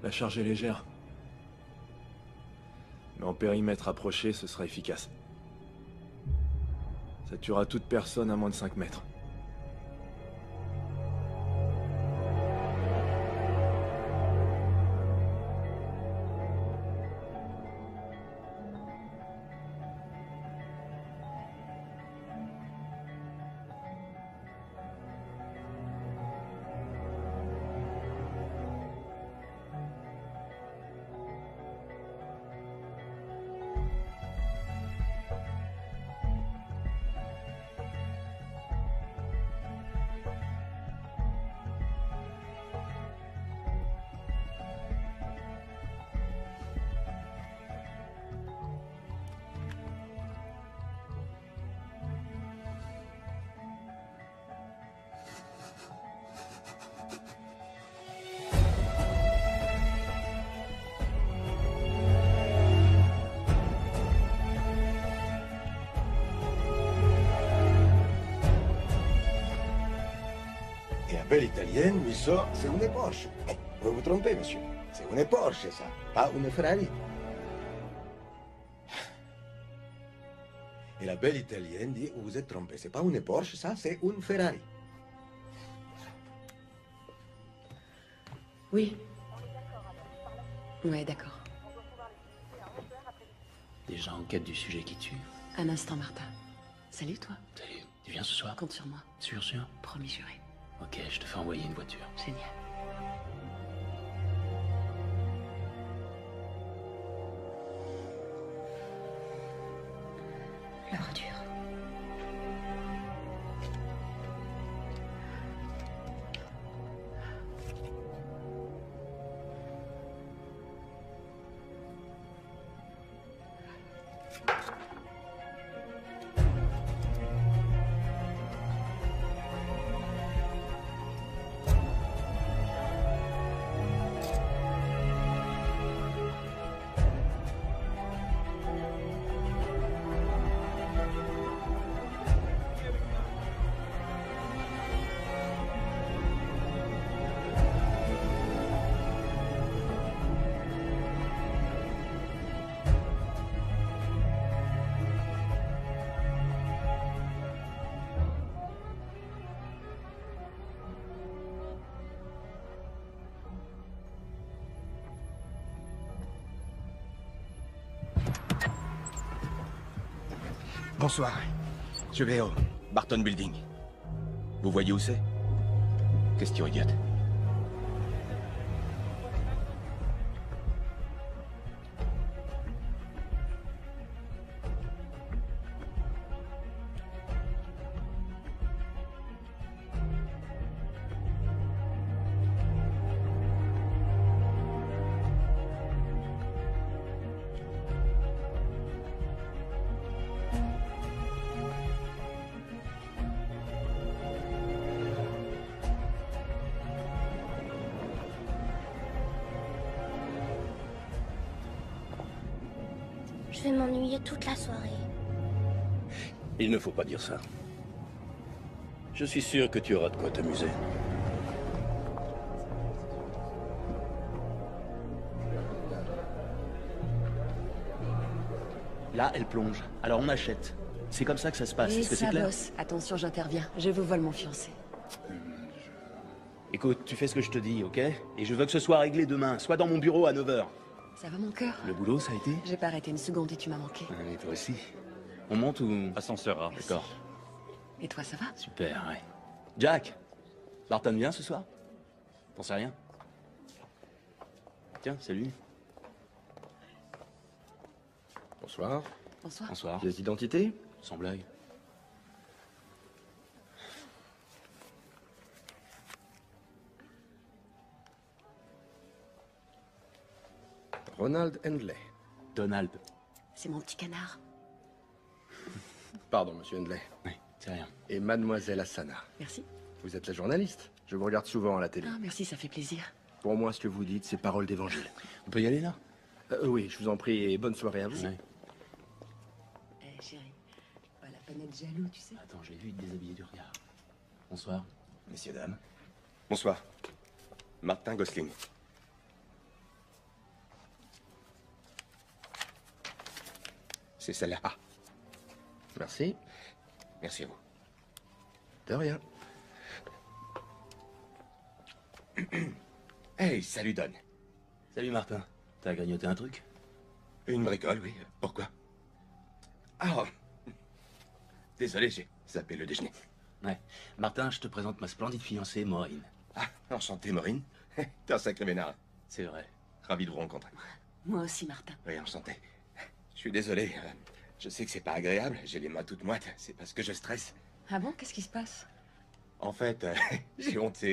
La charge est légère. Mais en périmètre approché, ce sera efficace. Ça tuera toute personne à moins de 5 mètres. Et la belle italienne, lui sort, c'est une Porsche. Vous vous trompez, monsieur. C'est une Porsche, ça, pas une Ferrari. Et la belle italienne dit, vous vous êtes trompé. C'est pas une Porsche, ça, c'est une Ferrari. Oui. Ouais, d'accord. Déjà en quête du sujet qui tue. Un instant, Martha. Salut, toi. Salut, tu viens ce soir? Compte sur moi. Sûr? Promis juré. Ok, je te fais envoyer une voiture. Génial. L'ordure. Bonsoir. Je vais au Barton Building. Vous voyez où c'est? Question idiote. Je vais m'ennuyer toute la soirée. Il ne faut pas dire ça. Je suis sûr que tu auras de quoi t'amuser. Là, elle plonge. Alors on achète. C'est comme ça que ça se passe. Et Est-ce que c'est ça clair? bosse. Attention, j'interviens. Je vous vole mon fiancé. Écoute, tu fais ce que je te dis, ok? Et je veux que ce soit réglé demain. Soit dans mon bureau à 9h. Ça va, mon cœur? Le boulot, ça a été? J'ai pas arrêté une seconde et tu m'as manqué. Et toi aussi. On monte ou... Ascenseur A. D'accord. Et toi, ça va? Super, ouais. Jack, Barton vient ce soir? T'en sais rien? Tiens, salut. Bonsoir. Bonsoir. Bonsoir. Pièce d'identité? Sans blague. Ronald Hendley. Donald. C'est mon petit canard. Pardon, monsieur Hendley. Oui, c'est rien. Et mademoiselle Asana. Merci. Vous êtes la journaliste. Je vous regarde souvent à la télé. Ah, merci, ça fait plaisir. Pour moi, ce que vous dites, c'est parole d'évangile. On peut y aller, là? Oui, je vous en prie, et bonne soirée à vous. Ouais. Eh, chérie, pas la peine d'être jaloux, tu sais. Attends, je l'ai vu déshabiller du regard. Bonsoir. Messieurs, dames. Bonsoir. Martin Gosling. C'est celle-là. Ah. Merci. Merci à vous. De rien. Hey, salut Don. Salut Martin. T'as grignoté un truc? Une bricole, oui. Pourquoi? Ah. Désolé, j'ai zappé le déjeuner. Ouais. Martin, je te présente ma splendide fiancée, Maureen. Ah, enchanté, Maureen. T'es un sacré vénard. C'est vrai. Ravi de vous rencontrer. Moi aussi, Martin. Oui, enchanté. Je suis désolé. Je sais que c'est pas agréable. J'ai les mains toutes moites. C'est parce que je stresse. Ah bon, qu'est-ce qui se passe? En fait, j'ai honte.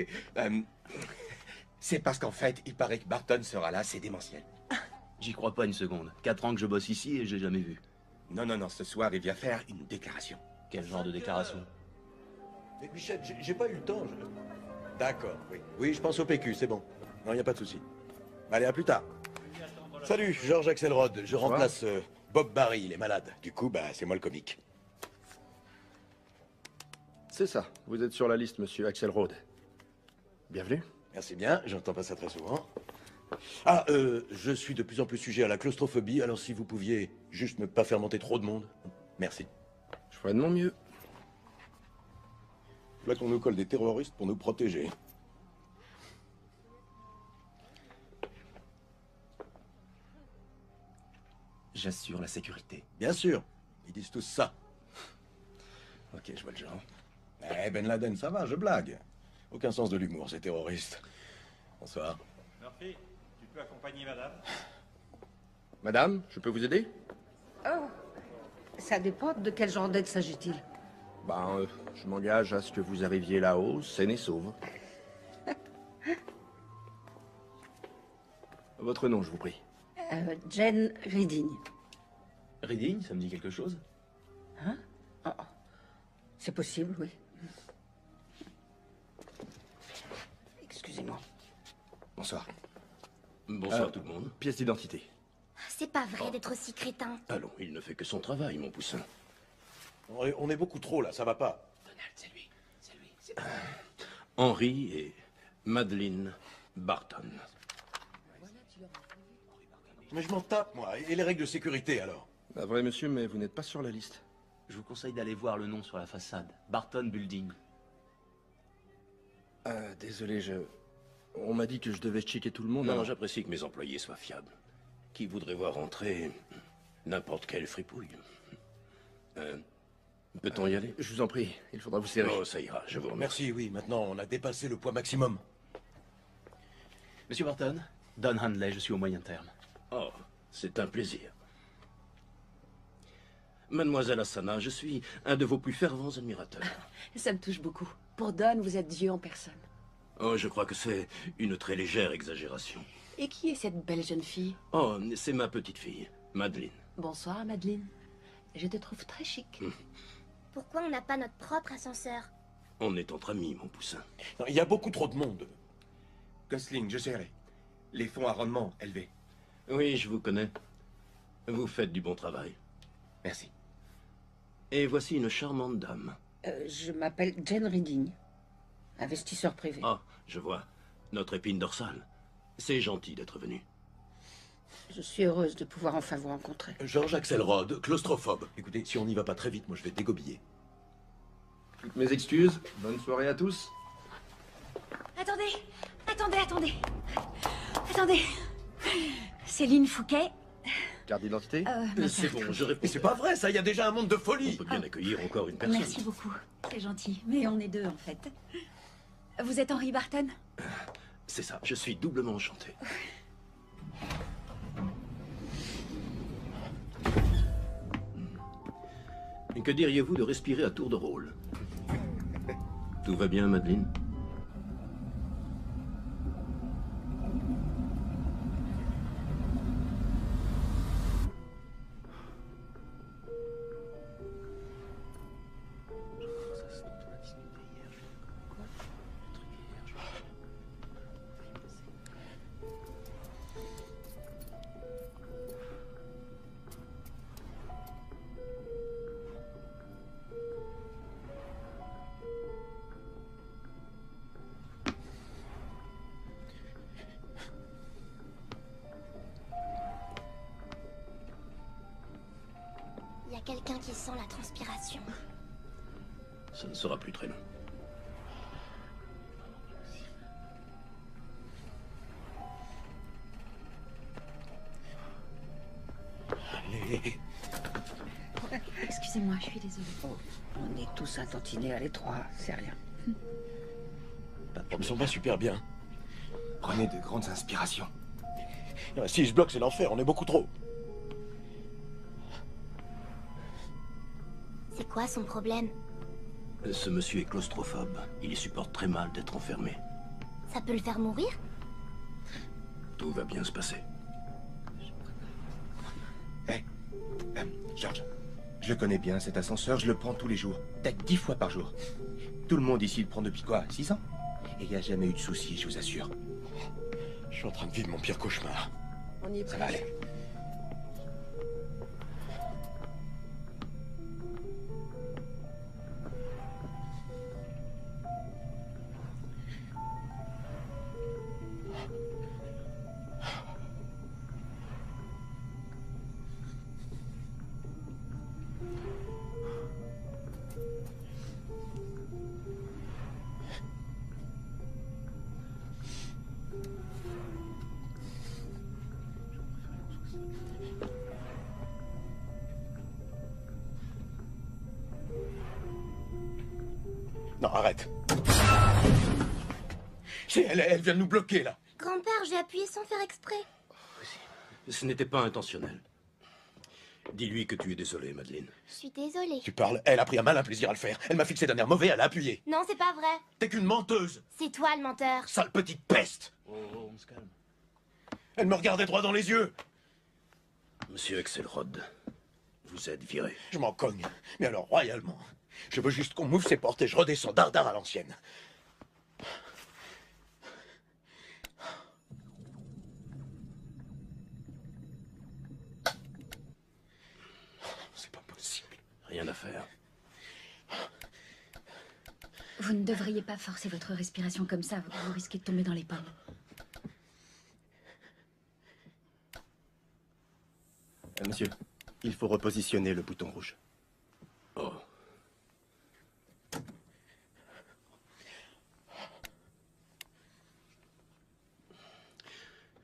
C'est parce qu'en fait, il paraît que Barton sera là. C'est démentiel. J'y crois pas une seconde. 4 ans que je bosse ici et je l'ai jamais vu. Non, non, non. Ce soir, il vient faire une déclaration. Quel genre de déclaration? Mais Michel, j'ai pas eu le temps. D'accord, oui. Oui, je pense au PQ, c'est bon. Non, y a pas de souci. Allez, à plus tard. Salut, Georges Axelrod. Je remplace Bob Barry, il est malade. Du coup, bah, c'est moi le comique. C'est ça. Vous êtes sur la liste, monsieur Axelrod. Bienvenue. Merci bien, j'entends pas ça très souvent. Ah, je suis de plus en plus sujet à la claustrophobie, alors si vous pouviez juste ne pas faire monter trop de monde. Merci. Je ferai de mon mieux. Là qu'on nous colle des terroristes pour nous protéger. J'assure la sécurité. Bien sûr, ils disent tous ça. Ok, je vois le genre. Eh, Ben Laden, ça va, je blague. Aucun sens de l'humour, ces terroristes. Bonsoir. Murphy, tu peux accompagner madame? Madame, je peux vous aider? Oh, ça dépend de quel genre d'aide s'agit-il. Ben, je m'engage à ce que vous arriviez là-haut, saine et sauve. Votre nom, je vous prie. Jane Reading. Reading, ça me dit quelque chose? Hein? Oh, c'est possible, oui. Excusez-moi. Bonsoir. Bonsoir tout le monde. Pièce d'identité. C'est pas vrai d'être aussi crétin. Allons, il ne fait que son travail, mon poussin. On est beaucoup trop, là, ça va pas. Donald, c'est lui. C'est lui. Henry et Madeleine Barton. Mais je m'en tape, moi. Et les règles de sécurité, alors? Bah, vrai, monsieur, mais vous n'êtes pas sur la liste. Je vous conseille d'aller voir le nom sur la façade. Barton Building. Désolé, on m'a dit que je devais checker tout le monde. Non, alors- j'apprécie que mes employés soient fiables. Qui voudrait voir entrer n'importe quelle fripouille? Peut-on y aller? Je vous en prie, il faudra vous serrer. Oh, ça ira, je vous remercie. Merci, oui. Maintenant, on a dépassé le poids maximum. Monsieur Barton, Don Handley, je suis au moyen terme. Oh, c'est un plaisir. Mademoiselle Asana, je suis un de vos plus fervents admirateurs. Ça me touche beaucoup. Pour Don, vous êtes Dieu en personne. Oh, je crois que c'est une très légère exagération. Et qui est cette belle jeune fille? Oh, c'est ma petite fille, Madeleine. Bonsoir, Madeleine. Je te trouve très chic. Pourquoi on n'a pas notre propre ascenseur? On est entre amis, mon poussin. Non, il y a beaucoup trop de monde. Gosling, je gérerai. Les fonds à rendement élevés. Oui, je vous connais. Vous faites du bon travail. Merci. Et voici une charmante dame. Je m'appelle Jane Reading, investisseur privé. Ah, je vois. Notre épine dorsale. C'est gentil d'être venu. Je suis heureuse de pouvoir enfin vous rencontrer. Georges Axelrod, claustrophobe. Écoutez, si on n'y va pas très vite, moi je vais dégobiller. Toutes mes excuses. Bonne soirée à tous. Attendez, attendez. Céline Fouquet. Carte d'identité? C'est bon, je Mais réponds. c'est pas vrai, ça, il y a déjà un monde de On folie. peut bien accueillir encore une personne. Merci beaucoup, c'est gentil. Mais on est deux en fait. Vous êtes Henry Barton? C'est ça, je suis doublement enchanté. Et que diriez-vous de respirer à tour de rôle? Tout va bien, Madeleine? qui sent la transpiration. Ça ne sera plus très long. Allez. Excusez-moi, je suis désolée. Oh, on est tous intantinés à l'étroit, c'est rien. Je me sens pas super bien. Prenez de grandes inspirations. Si je bloque, c'est l'enfer, on est beaucoup trop. C'est quoi son problème? Ce monsieur est claustrophobe. Il y supporte très mal d'être enfermé. Ça peut le faire mourir? Tout va bien se passer. Hé, George, je connais bien cet ascenseur, je le prends tous les jours. Peut-être 10 fois par jour. Tout le monde ici le prend depuis quoi, 6 ans? Et il n'y a jamais eu de soucis, je vous assure. Je suis en train de vivre mon pire cauchemar. On y est Ça va aller. Non, arrête. Elle vient de nous bloquer, là. Grand-père, j'ai appuyé sans faire exprès. Ce n'était pas intentionnel. Dis-lui que tu es désolé, Madeleine. Je suis désolée. Tu parles, elle a pris un malin plaisir à le faire. Elle m'a fixé d'un air mauvais, elle a appuyé. Non, c'est pas vrai. T'es qu'une menteuse. C'est toi le menteur. Sale petite peste. Oh, on se calme. Elle me regardait droit dans les yeux. Monsieur Axelrod, vous êtes viré. Je m'en cogne, mais alors royalement. Je veux juste qu'on m'ouvre ses portes et je redescends dardard à l'ancienne. C'est pas possible. Rien à faire. Vous ne devriez pas forcer votre respiration comme ça, vous risquez de tomber dans les pommes. Monsieur, il faut repositionner le bouton rouge. Oh.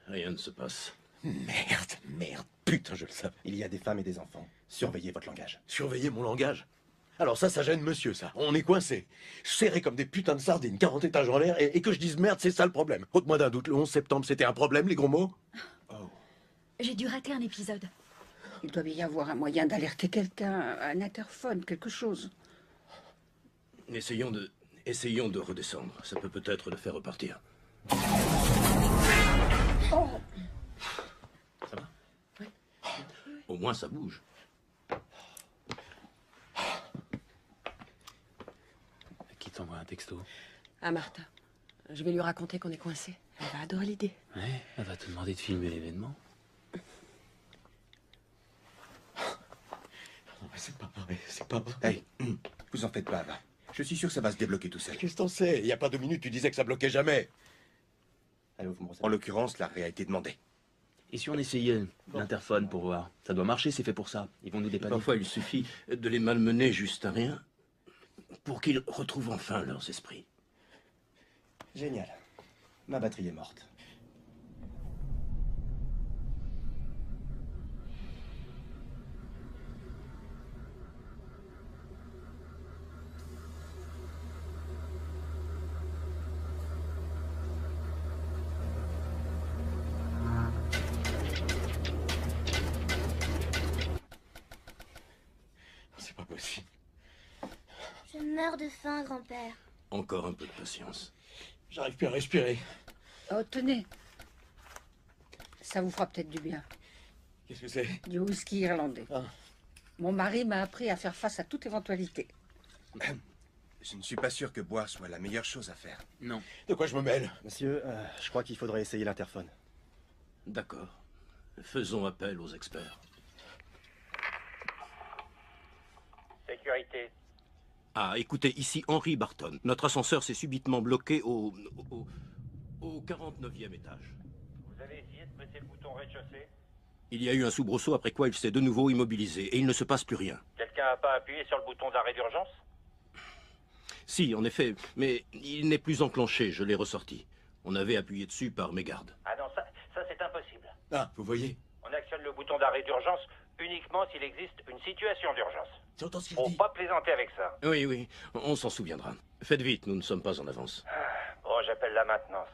Rien ne se passe. Merde, putain, je le savais. Il y a des femmes et des enfants. Surveillez votre langage. Surveiller mon langage. Alors ça gêne monsieur, ça. On est coincés. Serrés comme des putains de sardines, 40 étages en l'air, et que je dise merde, c'est ça le problème. Ôte-moi d'un doute, le 11 septembre, c'était un problème, les gros mots? Oh. J'ai dû rater un épisode. Il doit y avoir un moyen d'alerter quelqu'un, un interphone, quelque chose. Essayons de redescendre. Ça peut peut-être le faire repartir. Oh! Ça va? Oui. Au moins, ça bouge. Qui t'envoie un texto? Ah, Martha. Je vais lui raconter qu'on est coincé. Elle va adorer l'idée. Ouais, elle va te demander de filmer l'événement. Non, mais c'est pas vrai, c'est pas vrai. Hey, vous en faites pas, va. Je suis sûr que ça va se débloquer tout seul. Qu'est-ce que t'en sais? Il y a pas 2 minutes, tu disais que ça bloquait jamais. Allez, ouvre-moi ça. En l'occurrence, l'arrêt a été demandé. Et si on essayait l'interphone pour voir? Ça doit marcher, c'est fait pour ça. Ils vont nous dépanner. Parfois, il suffit de les malmener juste à rien pour qu'ils retrouvent enfin leurs esprits. Génial. Ma batterie est morte. C'est pas possible. Je meurs de faim, grand-père. Encore un peu de patience. J'arrive plus à respirer. Oh, tenez. Ça vous fera peut-être du bien. Qu'est-ce que c'est? Du whisky irlandais. Ah. Mon mari m'a appris à faire face à toute éventualité. Je ne suis pas sûr que boire soit la meilleure chose à faire. Non. De quoi je me mêle? Monsieur, je crois qu'il faudrait essayer l'interphone. D'accord. Faisons appel aux experts. Sécurité. Ah, écoutez, ici Henry Barton. Notre ascenseur s'est subitement bloqué au 49e étage. Vous avez essayé de presser le bouton rez-de-chaussée? Il y a eu un soubresaut après quoi il s'est de nouveau immobilisé et il ne se passe plus rien. Quelqu'un n'a pas appuyé sur le bouton d'arrêt d'urgence? Si, en effet, mais il n'est plus enclenché, je l'ai ressorti. On avait appuyé dessus par mégarde. Ah non, ça c'est impossible. Ah, vous voyez? On actionne le bouton d'arrêt d'urgence uniquement s'il existe une situation d'urgence. J'entends ce qu'il Faut dit. pas plaisanter avec ça. Oui, oui, on s'en souviendra. Faites vite, nous ne sommes pas en avance. Bon, j'appelle la maintenance.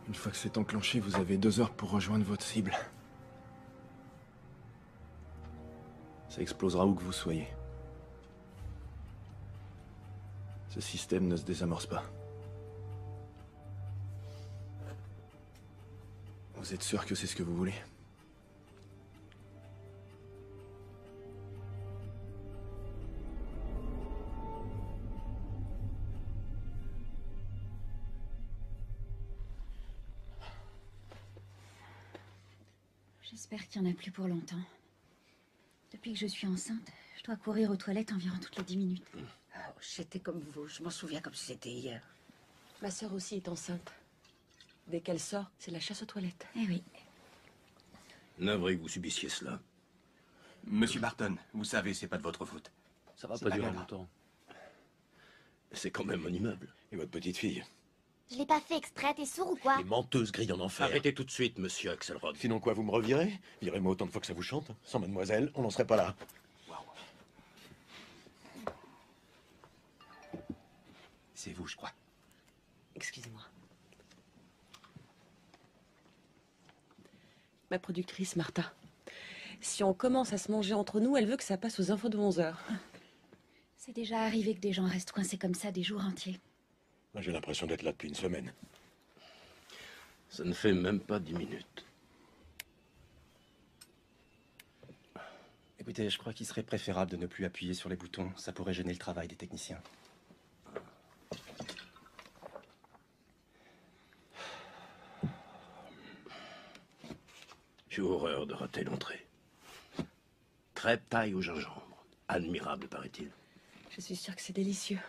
Une fois que c'est enclenché, vous avez 2 heures pour rejoindre votre cible. Ça explosera où que vous soyez. Ce système ne se désamorce pas. Vous êtes sûr que c'est ce que vous voulez? J'espère qu'il n'y en a plus pour longtemps. Depuis que je suis enceinte, je dois courir aux toilettes environ toutes les 10 minutes. Ah, j'étais comme vous, je m'en souviens comme si c'était hier. Ma sœur aussi est enceinte. Dès qu'elle sort, c'est la chasse aux toilettes. Eh oui. Navré que vous subissiez cela. Monsieur Barton, vous savez, c'est pas de votre faute. Ça va C'est pas pas durer grave. longtemps. C'est quand même mon immeuble. Et votre petite fille? Je l'ai pas fait exprès, t'es sourd ou quoi? Les menteuses grillent en enfer. Arrêtez tout de suite, monsieur Axelrod. Sinon quoi, vous me revirez? Virez-moi autant de fois que ça vous chante. Sans mademoiselle, on n'en serait pas là. C'est vous, je crois. Excusez-moi. Ma productrice, Martha. Si on commence à se manger entre nous, elle veut que ça passe aux infos de 11h. C'est déjà arrivé que des gens restent coincés comme ça des jours entiers. J'ai l'impression d'être là depuis une semaine. Ça ne fait même pas 10 minutes. Écoutez, je crois qu'il serait préférable de ne plus appuyer sur les boutons. Ça pourrait gêner le travail des techniciens. J'ai horreur de rater l'entrée. Crêpe taille au gingembre. Admirable, paraît-il. Je suis sûre que c'est délicieux.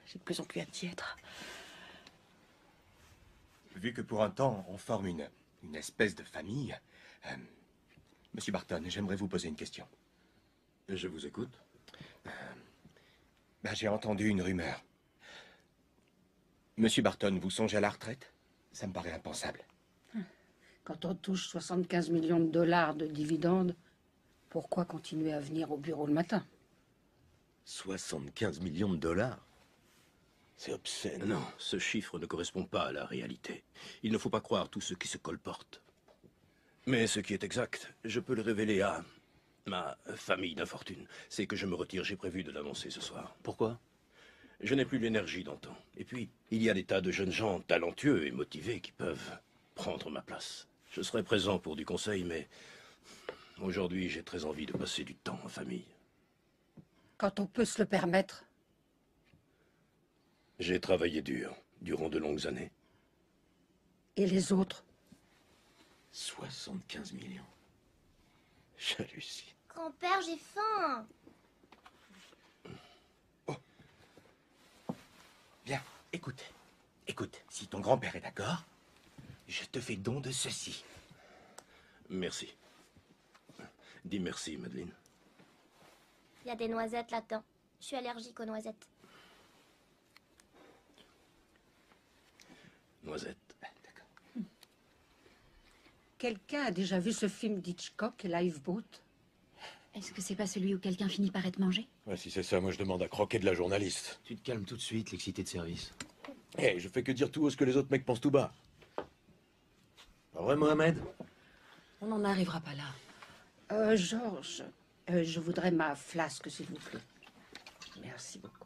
J'ai de plus en plus hâte d'y être. Vu que pour un temps, on forme une espèce de famille... Monsieur Barton, j'aimerais vous poser une question. Je vous écoute. J'ai entendu une rumeur. Monsieur Barton, vous songez à la retraite? Ça me paraît impensable. Quand on touche 75 millions de dollars de dividendes, pourquoi continuer à venir au bureau le matin? 75 millions de dollars? C'est obscène. Non, ce chiffre ne correspond pas à la réalité. Il ne faut pas croire tout ce qui se colporte. Mais ce qui est exact, je peux le révéler à ma famille d'infortune. C'est que je me retire, j'ai prévu de l'annoncer ce soir. Pourquoi? Je n'ai plus l'énergie d'antan. Et puis, il y a des tas de jeunes gens talentueux et motivés qui peuvent prendre ma place. Je serai présent pour du conseil, mais aujourd'hui, j'ai très envie de passer du temps en famille. Quand on peut se le permettre. J'ai travaillé dur, durant de longues années. Et les autres? 75 millions. J'hallucine. Grand-père, j'ai faim. Bien, écoute. Écoute, si ton grand-père est d'accord, je te fais don de ceci. Merci. Dis merci, Madeleine. Il y a des noisettes là-dedans. Je suis allergique aux noisettes. Noisette. Quelqu'un a déjà vu ce film d'Hitchcock, Lifeboat? Est-ce que c'est pas celui où quelqu'un finit par être mangé? Ouais, si c'est ça, moi je demande à croquer de la journaliste. Tu te calmes tout de suite, l'excité de service. Eh, je fais que dire tout haut ce que les autres mecs pensent tout bas. Pas vrai, Mohamed? On n'en arrivera pas là. Georges, je voudrais ma flasque, s'il vous plaît. Merci beaucoup.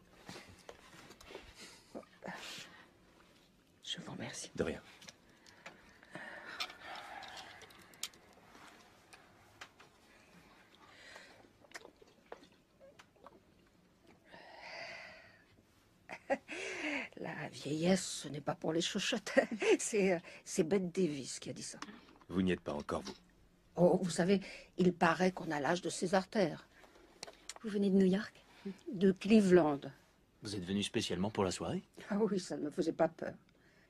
Je vous remercie. De rien. La vieillesse, ce n'est pas pour les chochottes. C'est Bette Davis qui a dit ça. Vous n'y êtes pas encore, vous. Oh, vous savez, il paraît qu'on a l'âge de ses artères. Vous venez de New York? De Cleveland. Vous êtes venu spécialement pour la soirée? Ah oui, ça ne me faisait pas peur.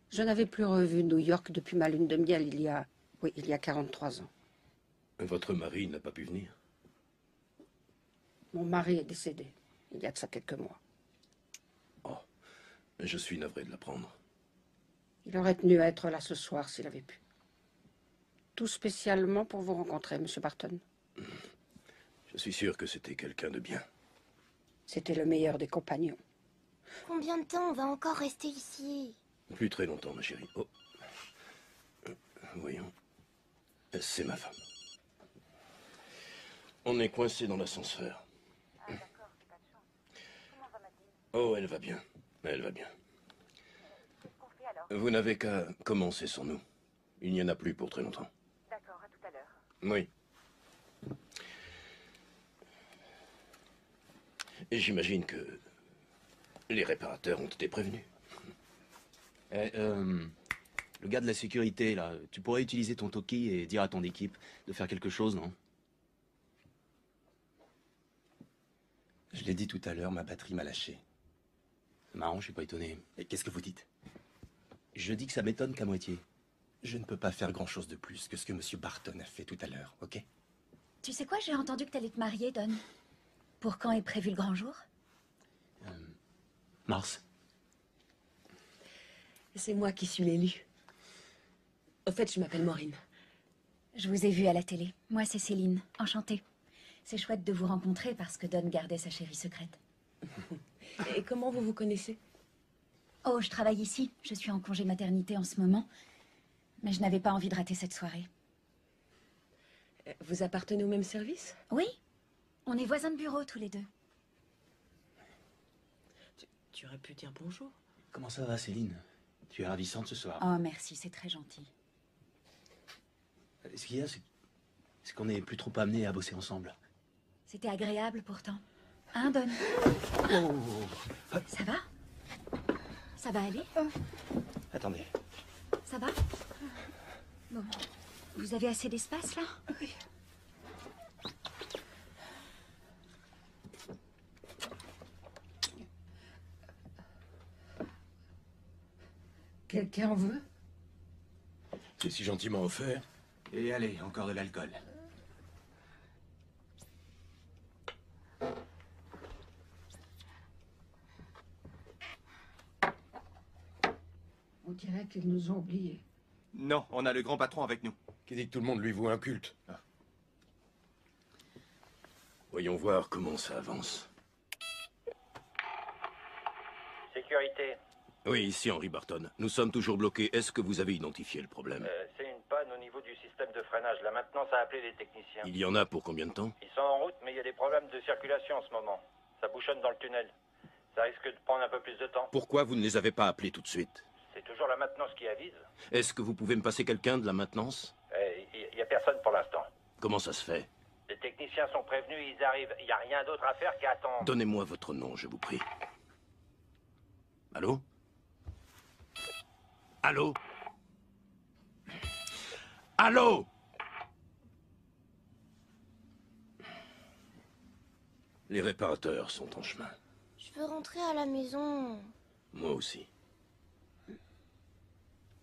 Je n'avais plus revu New York depuis ma lune de miel il y a 43 ans. Votre mari n'a pas pu venir? Mon mari est décédé, il y a de ça quelques mois. Oh, je suis navré de l'apprendre. Il aurait tenu à être là ce soir s'il avait pu. Tout spécialement pour vous rencontrer, Monsieur Barton. Je suis sûr que c'était quelqu'un de bien. C'était le meilleur des compagnons. Combien de temps on va encore rester ici? Plus très longtemps, ma chérie. Oh. Voyons. C'est ma femme. On est coincé dans l'ascenseur. Oh, elle va bien. Elle va bien. Vous n'avez qu'à commencer sans nous. Il n'y en a plus pour très longtemps. D'accord, à tout à l'heure. Oui. Et j'imagine que les réparateurs ont été prévenus. Le gars de la sécurité, là, tu pourrais utiliser ton talkie et dire à ton équipe de faire quelque chose, non? Je l'ai dit tout à l'heure, ma batterie m'a lâché. C'est marrant, je suis pas étonné. Et qu'est-ce que vous dites? Je dis que ça m'étonne qu'à moitié. Je ne peux pas faire grand-chose de plus que ce que Monsieur Barton a fait tout à l'heure, ok? Tu sais quoi, j'ai entendu que t'allais te marier, Don. Pour quand est prévu le grand jour? Mars. C'est moi qui suis l'élu. Au fait, je m'appelle Maureen. Je vous ai vu à la télé. Moi, c'est Céline. Enchantée. C'est chouette de vous rencontrer parce que Don gardait sa chérie secrète. Et comment vous vous connaissez? Oh, je travaille ici. Je suis en congé maternité en ce moment. Mais je n'avais pas envie de rater cette soirée. Vous appartenez au même service? Oui. On est voisins de bureau tous les deux. Tu aurais pu dire bonjour. Comment ça va, Céline? Tu es ravissante ce soir. Oh, merci, c'est très gentil. Ce qu'il y a, c'est qu'on n'est plus trop amenés à bosser ensemble. C'était agréable pourtant. Hein, Don? Oh. Ça va? Ça va aller? Attendez. Ça va? Bon. Vous avez assez d'espace, là? Oui. Quelqu'un en veut? C'est si gentiment offert. Et allez, encore de l'alcool. On dirait qu'ils nous ont oubliés. Non, on a le grand patron avec nous. Qui dit que tout le monde lui voue un culte. Voyons voir comment ça avance. Sécurité. Oui, ici Henry Barton. Nous sommes toujours bloqués. Est-ce que vous avez identifié le problème? C'est une panne au niveau du système de freinage. La maintenance a appelé les techniciens. Il y en a pour combien de temps? Ils sont en route, mais il y a des problèmes de circulation en ce moment. Ça bouchonne dans le tunnel. Ça risque de prendre un peu plus de temps. Pourquoi vous ne les avez pas appelés tout de suite? C'est toujours la maintenance qui avise. Est-ce que vous pouvez me passer quelqu'un de la maintenance? Il n'y a personne pour l'instant. Comment ça se fait? Les techniciens sont prévenus, ils arrivent. Il n'y a rien d'autre à faire qu'à attendre. Donnez-moi votre nom, je vous prie. Allô? Allô? Allô? Les réparateurs sont en chemin. Je veux rentrer à la maison. Moi aussi.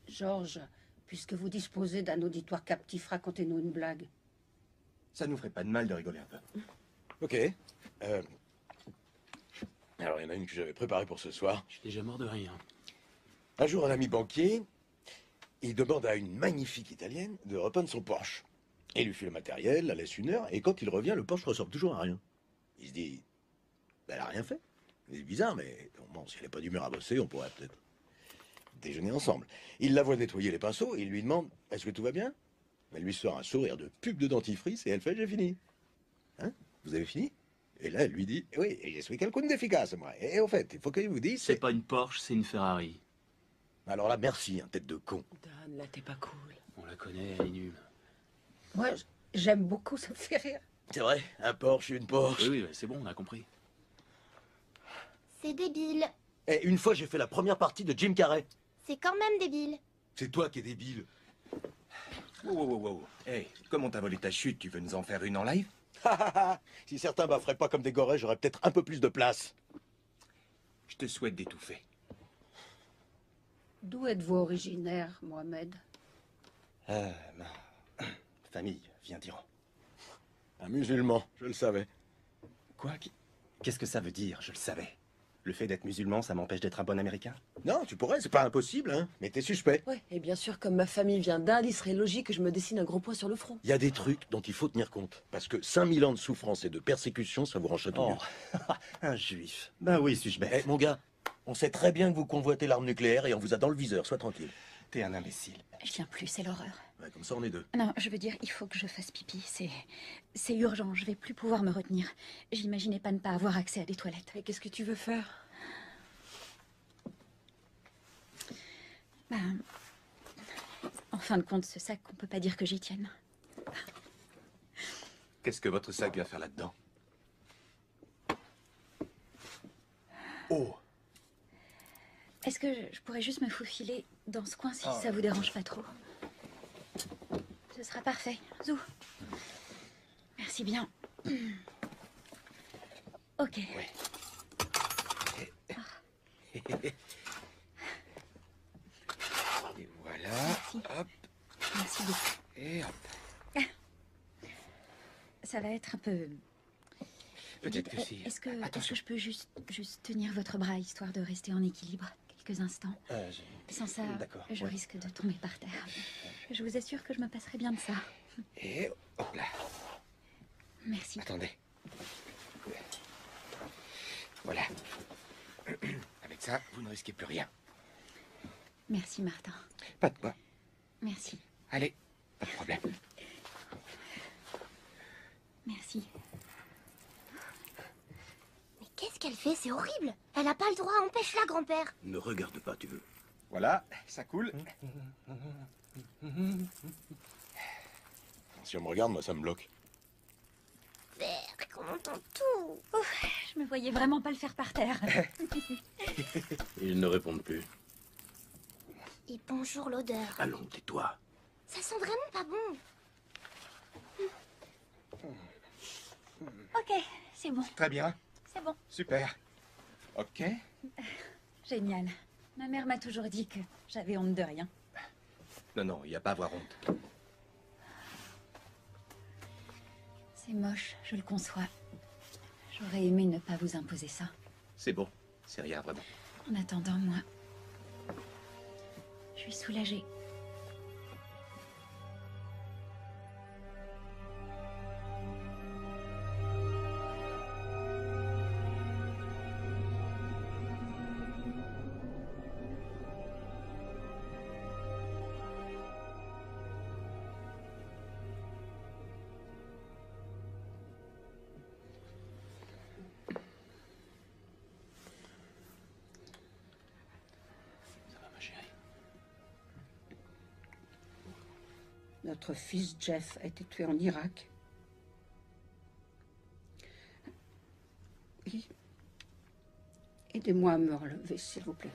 Georges, puisque vous disposez d'un auditoire captif, racontez-nous une blague. Ça nous ferait pas de mal de rigoler un peu. Ok. Alors, il y en a une que j'avais préparée pour ce soir. Je suis déjà mort de rire. Un jour, un ami banquier, il demande à une magnifique Italienne de repeindre son Porsche. Il lui file le matériel, la laisse 1 heure, et quand il revient, le Porsche ressemble toujours à rien. Il se dit, ben, elle a rien fait. C'est bizarre, mais bon, si elle n'est pas d'humeur à bosser, on pourrait peut-être déjeuner ensemble. Il la voit nettoyer les pinceaux, et il lui demande, est-ce que tout va bien? Elle lui sort un sourire de pub de dentifrice, et elle fait, j'ai fini. Hein? Vous avez fini? Et là, elle lui dit, oui, je suis quelqu'un d'efficace, moi. Et au fait, il faut que je vous dise... C'est pas une Porsche, c'est une Ferrari. Alors là, merci, tête de con. Dan, là, t'es pas cool. On la connaît, elle est nulle. Moi, j'aime beaucoup, ça me fait rire. C'est vrai, un Porsche, une Porsche. Oui, c'est bon, on a compris. C'est débile. Et une fois, j'ai fait la première partie de Jim Carrey. C'est quand même débile. C'est toi qui es débile. Wow. Hey, comment t'as volé ta chute, tu veux nous en faire une en live? Si certains bafferaient pas comme des gorées, j'aurais peut-être un peu plus de place. Je te souhaite d'étouffer. D'où êtes-vous originaire, Mohamed? Ma famille vient d'Iran. Un musulman, je le savais. Quoi? Qu'est-ce que ça veut dire? Je le savais. Le fait d'être musulman, ça m'empêche d'être un bon américain? Non, tu pourrais, c'est pas impossible, hein. Mais t'es suspect. Ouais, et bien sûr, comme ma famille vient d'Inde, il serait logique que je me dessine un gros point sur le front. Il y a des trucs dont il faut tenir compte. Parce que 5000 ans de souffrance et de persécution, ça vous rend chatouilleux. Un juif. Ben oui, suis-je bête. Mon gars, on sait très bien que vous convoitez l'arme nucléaire et on vous a dans le viseur, sois tranquille. T'es un imbécile. Je viens plus, c'est l'horreur. Ouais, comme ça, on est deux. Non, je veux dire, il faut que je fasse pipi. C'est urgent, je vais plus pouvoir me retenir. J'imaginais pas ne pas avoir accès à des toilettes. Mais qu'est-ce que tu veux faire? Ben, en fin de compte, ce sac, on peut pas dire que j'y tienne. Qu'est-ce que votre sac vient faire là-dedans? Oh! Est-ce que je pourrais juste me faufiler dans ce coin si ça vous dérange pas trop? Ce sera parfait. Zou. Merci bien. Ok. Et voilà. Merci. Hop. Merci beaucoup. Et hop. Ça va être un peu... Peut-être que si. Est-ce que je peux juste tenir votre bras, histoire de rester en équilibre quelques instants? Sans ça, je risque de tomber par terre. Je vous assure que je me passerai bien de ça. Et hop là. Merci. Attendez. Voilà. Avec ça, vous ne risquez plus rien. Merci, Martin. Pas de quoi. Merci. Allez, pas de problème. Merci. Mais qu'est-ce qu'elle fait? C'est horrible. Elle n'a pas le droit. Empêche-la, grand-père. Ne regarde pas, tu veux. Voilà, ça coule. Si on me regarde, moi, ça me bloque. Père, qu'on entend tout. Ouf, je me voyais vraiment pas le faire par terre. Ils ne répondent plus. Et bonjour l'odeur. Allons, tais-toi. Ça sent vraiment pas bon. Ok, c'est bon. Très bien. C'est bon. Super. Ok. Génial. Ma mère m'a toujours dit que j'avais honte de rien. Non, il n'y a pas à avoir honte. C'est moche, je le conçois. J'aurais aimé ne pas vous imposer ça. C'est bon, c'est rien vraiment. En attendant, moi, je suis soulagée. Notre fils Jeff a été tué en Irak. Oui. Aidez-moi à me relever, s'il vous plaît.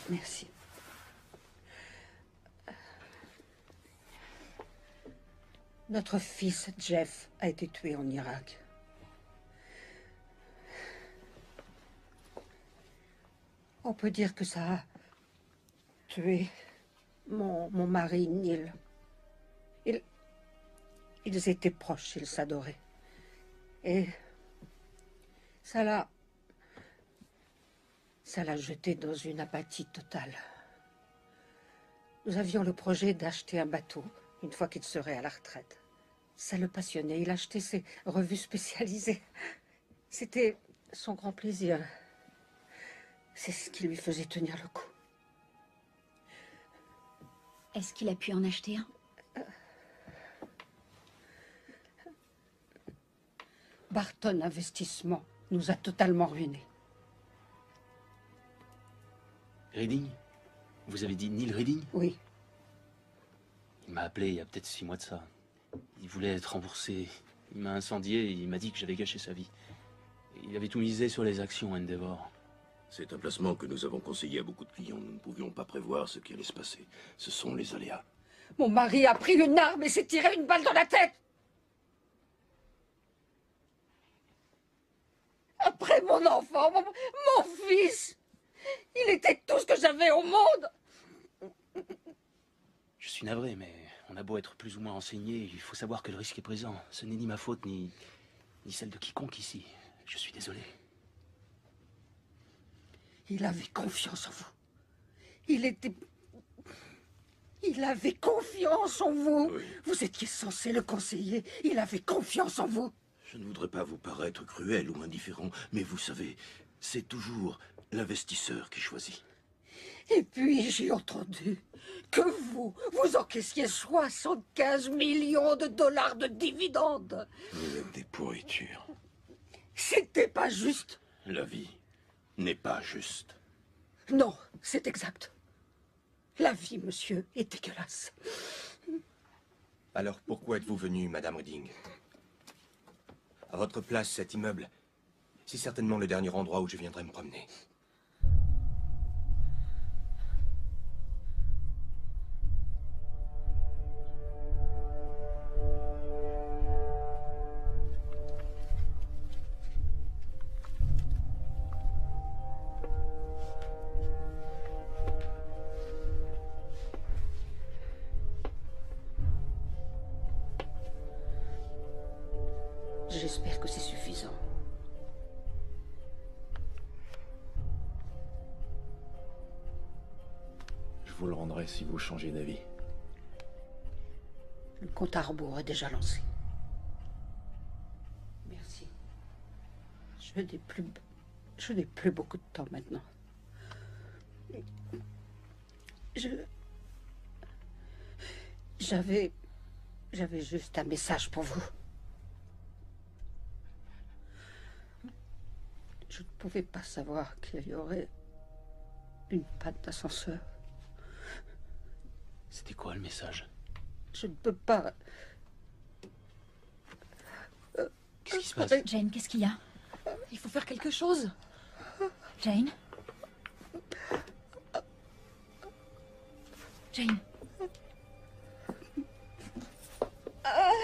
Merci. Notre fils Jeff a été tué en Irak. On peut dire que ça a tué mon mari Neil. Ils étaient proches, ils s'adoraient. Et ça l'a jeté dans une apathie totale. Nous avions le projet d'acheter un bateau une fois qu'il serait à la retraite. Ça le passionnait. Il achetait ses revues spécialisées. C'était son grand plaisir. C'est ce qui lui faisait tenir le coup. Est-ce qu'il a pu en acheter un? Barton Investissement nous a totalement ruinés. Reading? Vous avez dit Neil Reading? Oui. Il m'a appelé il y a peut-être 6 mois de ça. Il voulait être remboursé. Il m'a incendié et il m'a dit que j'avais gâché sa vie. Il avait tout misé sur les actions Endeavor. C'est un placement que nous avons conseillé à beaucoup de clients. Nous ne pouvions pas prévoir ce qui allait se passer. Ce sont les aléas. Mon mari a pris une arme et s'est tiré une balle dans la tête. Après mon enfant, mon fils, il était tout ce que j'avais au monde. Je suis navré, mais on a beau être plus ou moins renseigné, il faut savoir que le risque est présent. Ce n'est ni ma faute, ni celle de quiconque ici. Je suis désolé. Il avait confiance en vous. Il avait confiance en vous. Oui. Vous étiez censé le conseiller. Il avait confiance en vous. Je ne voudrais pas vous paraître cruel ou indifférent, mais vous savez, c'est toujours l'investisseur qui choisit. Et puis j'ai entendu que vous encaissiez 75 millions de dollars de dividendes. Vous êtes des pourritures. C'était pas juste. La vie n'est pas juste. Non, c'est exact. La vie, monsieur, est dégueulasse. Alors pourquoi êtes-vous venue, Madame Redding? À votre place, cet immeuble, c'est certainement le dernier endroit où je viendrai me promener. J'espère que c'est suffisant. Je vous le rendrai si vous changez d'avis. Le compte à rebours est déjà lancé. Merci. Je n'ai plus beaucoup de temps maintenant. J'avais juste un message pour vous. Je ne pouvais pas savoir qu'il y aurait une panne d'ascenseur. C'était quoi le message? Je ne peux pas... Qu'est-ce qui se passe? Jane, qu'est-ce qu'il y a? Il faut faire quelque chose. Jane? Jane?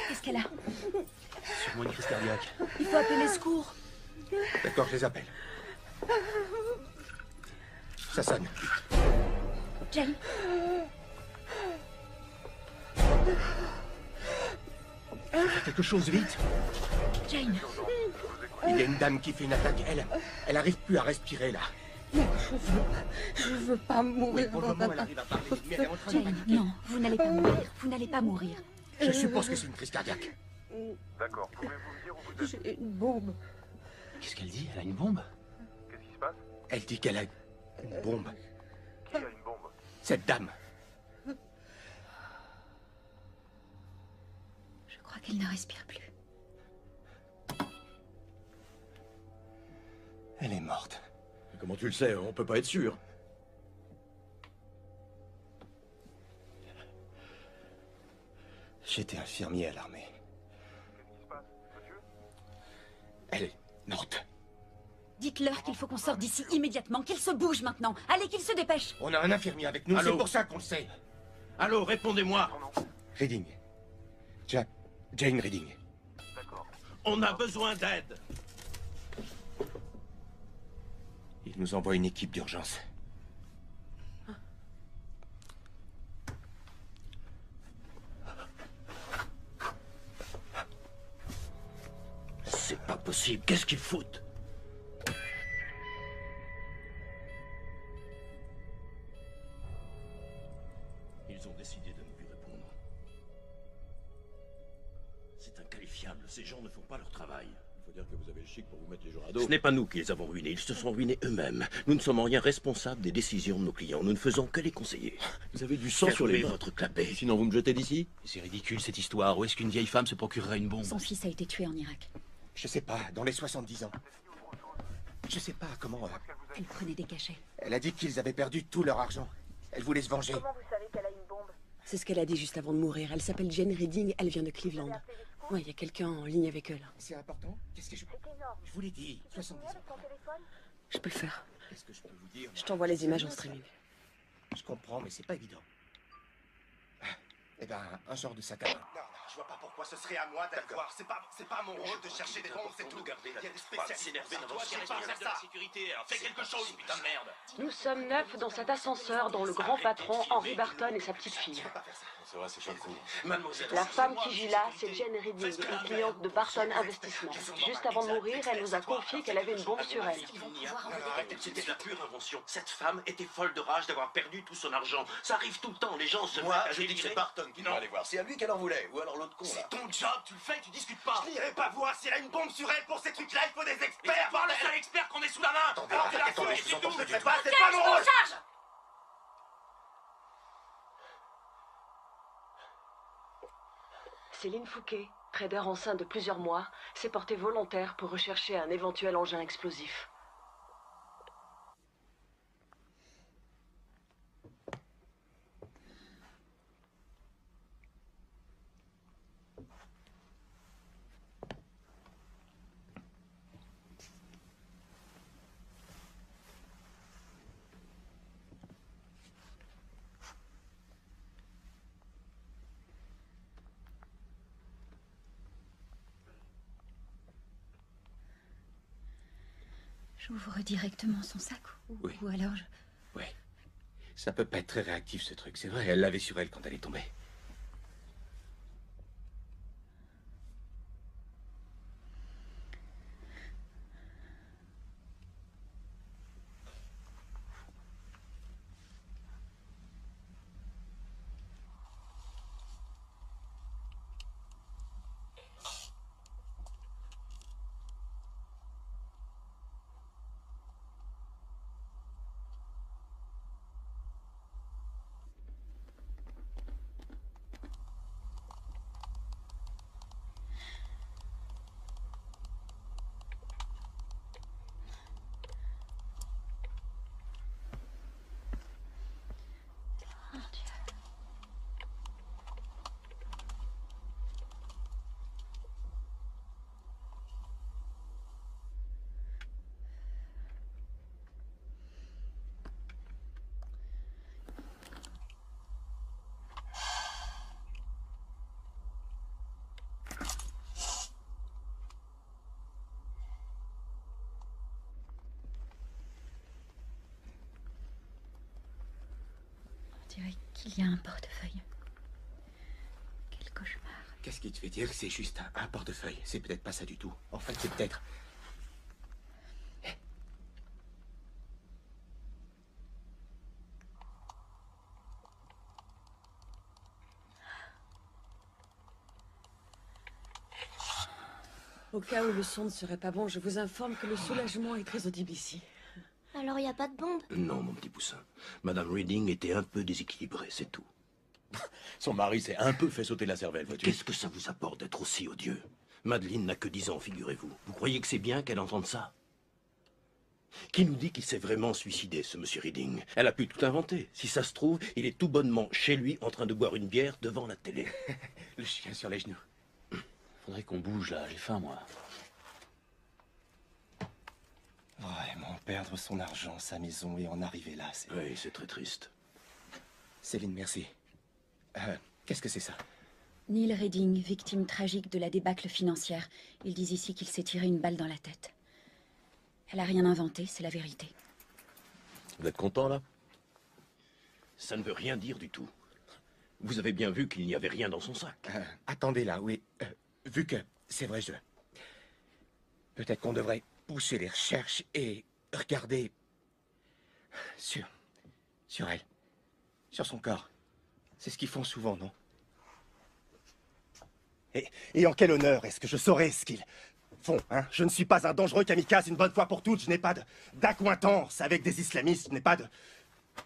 Qu'est-ce qu'elle a? Sûrement une crise cardiaque. Il faut appeler les secours. D'accord, je les appelle. Ça sonne. Jane? Faites quelque chose, vite. Jane? Il y a une dame qui fait une attaque. Elle arrive plus à respirer, là. Non, je veux pas mourir. Oui, pour le moment, elle arrive à parler, mais elle est en train de Jane, paniquer. non, vous n'allez pas mourir. Vous n'allez pas mourir. Je suppose que c'est une crise cardiaque. D'accord, pouvez-vous me dire où vous êtes? J'ai une bombe. Qu'est-ce qu'elle dit? Elle a une bombe? Qu'est-ce qui se passe? Elle dit qu'elle a une bombe. Qui a une bombe? Cette dame. Je crois qu'elle ne respire plus. Elle est morte. Comment tu le sais? On peut pas être sûr. J'étais infirmier à l'armée. Qu'est-ce qui se passe, monsieur? Elle est morte. Dites-leur qu'il faut qu'on sorte d'ici immédiatement, qu'il se bouge maintenant. Allez, qu'il se dépêche. On a un infirmier avec nous, Allô? c'est pour ça qu'on le sait. Allô, répondez-moi. Redding. Jane Redding. D'accord. On a besoin d'aide. Il nous envoie une équipe d'urgence. C'est pas possible. Qu'est-ce qu'ils foutent? Ils ont décidé de ne plus répondre. C'est inqualifiable. Ces gens ne font pas leur travail. Il faut dire que vous avez le chic pour vous mettre les jours à dos. Ce n'est pas nous qui les avons ruinés. Ils se sont ruinés eux-mêmes. Nous ne sommes en rien responsables des décisions de nos clients. Nous ne faisons que les conseiller. Vous avez du sang sur les mains. Votre clapet. Sinon, vous me jetez d'ici? C'est ridicule cette histoire. Où est-ce qu'une vieille femme se procurerait une bombe? Son fils a été tué en Irak. Je sais pas, dans les 70 ans. Je sais pas comment... Elle prenait des cachets. Elle a dit qu'ils avaient perdu tout leur argent. Elle voulait se venger. Comment vous savez qu'elle a une bombe? C'est ce qu'elle a dit juste avant de mourir. Elle s'appelle Jane Redding, elle vient de Cleveland. Ouais, il y a quelqu'un en ligne avec eux, là. C'est important? Qu'est-ce que je vous l'ai dit, 70 ans. Je peux le faire. Qu'est-ce que je peux vous dire? Je t'envoie les images en streaming. Je comprends, mais c'est pas évident. Eh ben, un genre de sac à main. Non, je vois pas pourquoi ce serait à moi d'aller voir. C'est pas mon rôle de chercher des bombes, c'est tout. Il y a des spécialistes. Toi, tu pas faire ça. Fais quelque chose, putain de merde. Nous sommes 9 dans cet ascenseur dont le grand patron, Henry Barton, et sa petite fille. C'est vrai, c'est pas cool. Mademoiselle. La femme qui vit là, c'est Jane Redding, une cliente de Barton Investissement. Juste avant de mourir, elle nous a confié qu'elle avait une bombe sur elle. C'était de la pure invention. Cette femme était folle de rage d'avoir perdu tout son argent. Ça arrive tout le temps, les gens se Moi, mettent à je dis que délirer. c'est Barton qui doit aller voir. C'est à lui qu'elle en voulait, ou alors l'autre con, là. C'est ton job, tu le fais, tu discutes pas. Je n'irai pas voir si elle a une bombe sur elle. Pour ces trucs-là, il faut des experts. Voir le seul expert qu'on ait sous la main. Attendez, Alors, tu la attendez, fous, je vous c'est tout. entends, je ne pas, c'est pas mon rôle. Céline Fouquet, trader enceinte de plusieurs mois, s'est portée volontaire pour rechercher un éventuel engin explosif. J'ouvre directement son sac Oui. ou alors je... Oui. Ça peut pas être très réactif, ce truc. C'est vrai, elle l'avait sur elle quand elle est tombée. On dirait qu'il y a un portefeuille. Quel cauchemar. Qu'est-ce qui te fait dire que c'est juste un portefeuille? C'est peut-être pas ça du tout. En fait, c'est peut-être... Au cas où le son ne serait pas bon, je vous informe que le soulagement est très audible ici. Alors, il n'y a pas de bombe? Non, mon petit poussin. Madame Redding était un peu déséquilibrée, c'est tout. Son mari s'est un peu fait sauter la cervelle, vois-tu. Qu'est-ce que ça vous apporte d'être aussi odieux? Madeleine n'a que 10 ans, figurez-vous. Vous croyez que c'est bien qu'elle entende ça? Qui nous dit qu'il s'est vraiment suicidé, ce monsieur Redding? Elle a pu tout inventer. Si ça se trouve, il est tout bonnement chez lui en train de boire une bière devant la télé. Le chien sur les genoux. Faudrait qu'on bouge, là. J'ai faim, moi. Vraiment, perdre son argent, sa maison et en arriver là, c'est... Oui, c'est très triste. Céline, merci. Qu'est-ce que c'est ça? Neil Redding, victime tragique de la débâcle financière. Ils disent ici qu'il s'est tiré une balle dans la tête. Elle a rien inventé, c'est la vérité. Vous êtes content, là? Ça ne veut rien dire du tout. Vous avez bien vu qu'il n'y avait rien dans son sac. Attendez là, oui. Vu que c'est vrai, peut-être qu'on devrait pousser les recherches et regarder sur elle, sur son corps. C'est ce qu'ils font souvent, non? Et en quel honneur est-ce que je saurais ce qu'ils font, hein? Je ne suis pas un dangereux kamikaze une bonne fois pour toutes. Je n'ai pas d'accointance avec des islamistes. Je n'ai pas de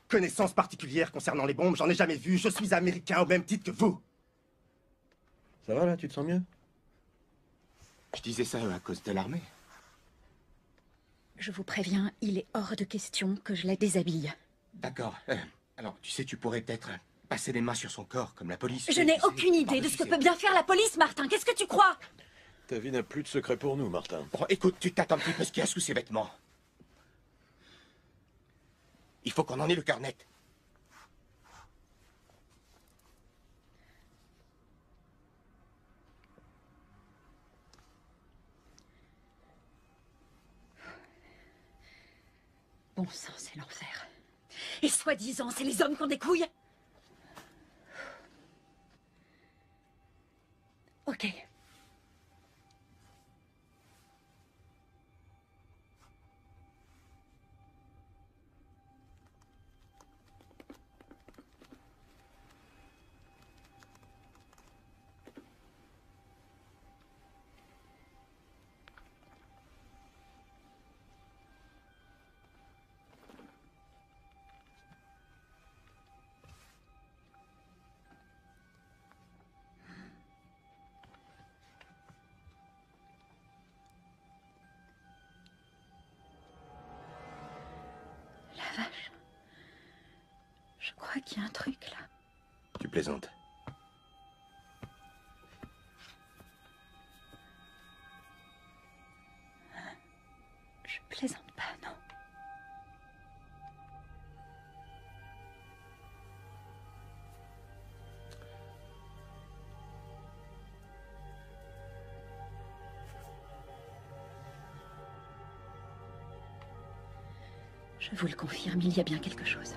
connaissances particulières concernant les bombes. J'en ai jamais vu. Je suis américain au même titre que vous. Ça va, là? Tu te sens mieux? Je disais ça à cause de l'armée. Je vous préviens, il est hors de question que je la déshabille. D'accord. Alors, tu sais, tu pourrais peut-être passer les mains sur son corps comme la police. Je n'ai aucune idée de ce que peut bien faire la police, Martin. Qu'est-ce que tu crois? Ta vie n'a plus de secret pour nous, Martin. Bon, écoute, tu tâtes un petit peu ce qu'il y a sous ses vêtements. Il faut qu'on en ait le cœur net. Bon sang, c'est l'enfer. Et soi-disant, c'est les hommes qui ont des couilles? Ok. La vache. Je crois qu'il y a un truc là. Tu plaisantes. Je plaisante pas, non. Je vous le confirme, il y a bien quelque chose.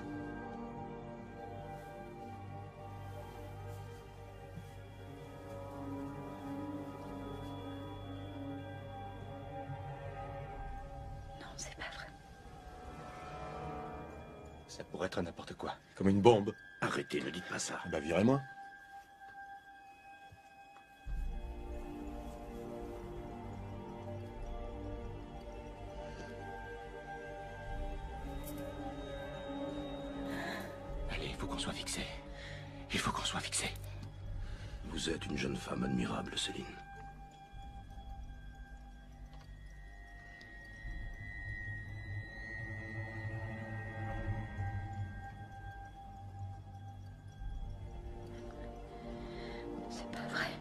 Non, c'est pas vrai. Ça pourrait être n'importe quoi. Comme une bombe. Arrêtez, ne dites pas ça. Bah, virez-moi. Allez, il faut qu'on soit fixé. Il faut qu'on soit fixé. Vous êtes une jeune femme admirable, Céline. C'est pas vrai.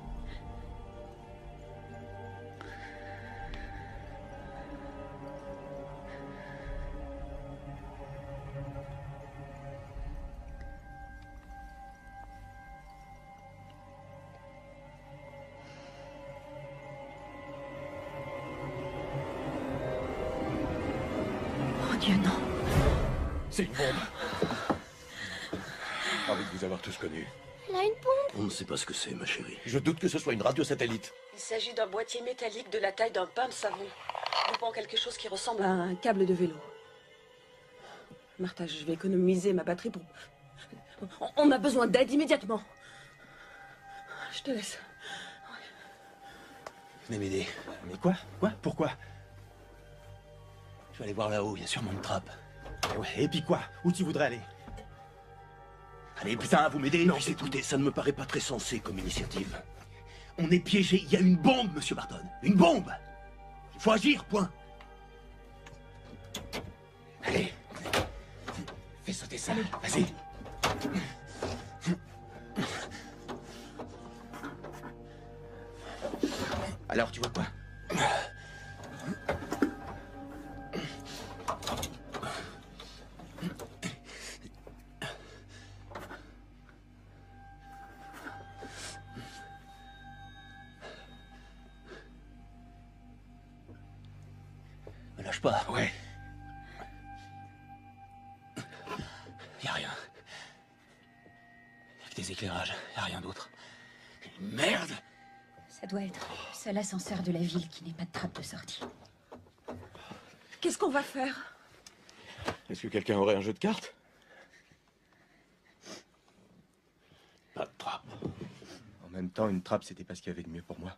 Oh Dieu, non. C'est une bombe. Ravi de vous avoir tous connus. Elle a une pompe. On ne sait pas ce que c'est, ma chérie. Je doute que ce soit une radio satellite. Il s'agit d'un boîtier métallique de la taille d'un pain de savon, groupant quelque chose qui ressemble à un câble de vélo. Martha, je vais économiser ma batterie pour... On a besoin d'aide immédiatement. Je te laisse. Venez m'aider. Mais quoi? Quoi? Pourquoi? Je vais aller voir là-haut, il y a sûrement une trappe. Et ouais, et puis quoi? Où tu voudrais aller? Allez, putain, vous m'aidez? Non, écoutez, ça ne me paraît pas très sensé comme initiative. On est piégé, il y a une bombe, monsieur Barton. Une bombe! Il faut agir, point. Allez. Fais sauter ça. Vas-y. Alors, tu vois quoi? Me lâche pas. Ouais. Y a rien. Y a que des éclairages, y a rien d'autre. Merde! Ça doit être le seul ascenseur de la ville qui n'ait pas de trappe de sortie. Qu'est-ce qu'on va faire? Est-ce que quelqu'un aurait un jeu de cartes? Pas de trappe. En même temps, une trappe, c'était pas ce qu'il y avait de mieux pour moi.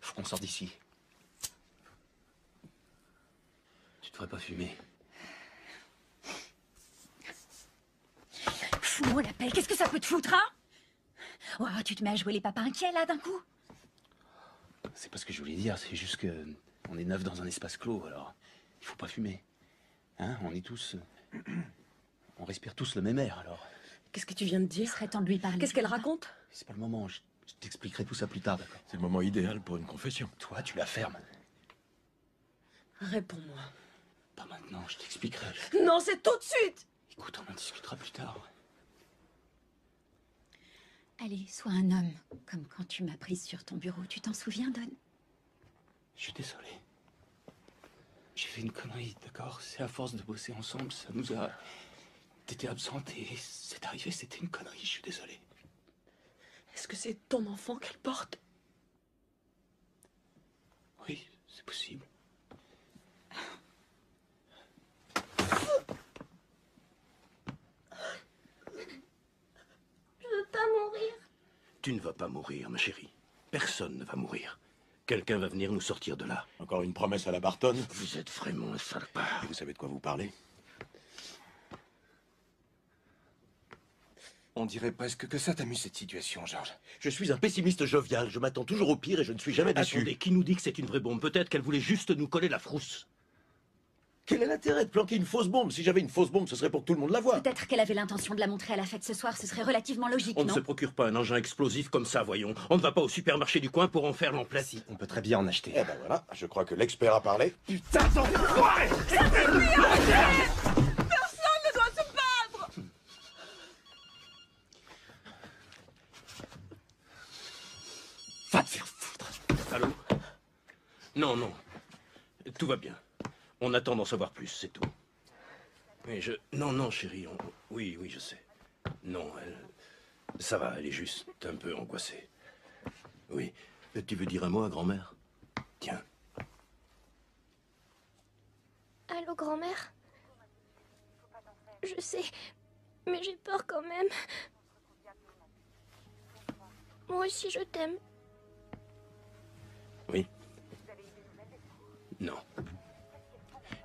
Faut qu'on sorte d'ici. Tu devrais pas fumer. Fous-moi la paix, qu'est-ce que ça peut te foutre, hein? Oh, tu te mets à jouer les papas inquiets, là, d'un coup? C'est pas ce que je voulais dire, c'est juste que on est neuf dans un espace clos, alors il faut pas fumer. Hein, on est tous... On respire tous le même air, alors. Qu'est-ce que tu viens de dire? Il serait temps de lui parler. Qu'est-ce qu'elle raconte? C'est pas le moment, je t'expliquerai tout ça plus tard, d'accord? C'est le moment idéal pour une confession. Toi, tu la fermes. Réponds-moi. Pas maintenant, je t'expliquerai. Non, c'est tout de suite! Écoute, on en discutera plus tard. Allez, sois un homme, comme quand tu m'as prise sur ton bureau. Tu t'en souviens, Don? Je suis désolé. J'ai fait une connerie, d'accord? C'est à force de bosser ensemble, ça nous a... T'étais absente et c'est arrivé, c'était une connerie, je suis désolé. Est-ce que c'est ton enfant qu'elle porte? Oui, c'est possible. Je veux pas mourir. Tu ne vas pas mourir, ma chérie. Personne ne va mourir. Quelqu'un va venir nous sortir de là. Encore une promesse à la Barton? Vous êtes vraiment un salopard. Et vous savez de quoi vous parlez? On dirait presque que ça t'amuse cette situation, Georges. Je suis un pessimiste jovial, je m'attends toujours au pire et je ne suis jamais déçu. Attendez, qui nous dit que c'est une vraie bombe? Peut-être qu'elle voulait juste nous coller la frousse. Quel est l'intérêt de planquer une fausse bombe? Si j'avais une fausse bombe, ce serait pour que tout le monde la voie. Peut-être qu'elle avait l'intention de la montrer à la fête ce soir, ce serait relativement logique, On ne non? se procure pas un engin explosif comme ça, voyons. On ne va pas au supermarché du coin pour en faire l'emplette. Si, on peut très bien en acheter. Eh ben voilà, je crois que l'expert a parlé. Putain d'enfoiré! Ça suffit, arrêtez! Personne ne doit se battre! Va te faire foutre! Allô? Non, non. Tout va bien. On attend d'en savoir plus, c'est tout. Mais je... Non, non, chérie, Oui, oui, je sais. Non, ça va, elle est juste un peu angoissée. Oui. Tu veux dire un mot à grand-mère? Tiens. Allô, grand-mère? Je sais, mais j'ai peur quand même. Moi aussi, je t'aime. Oui. Non.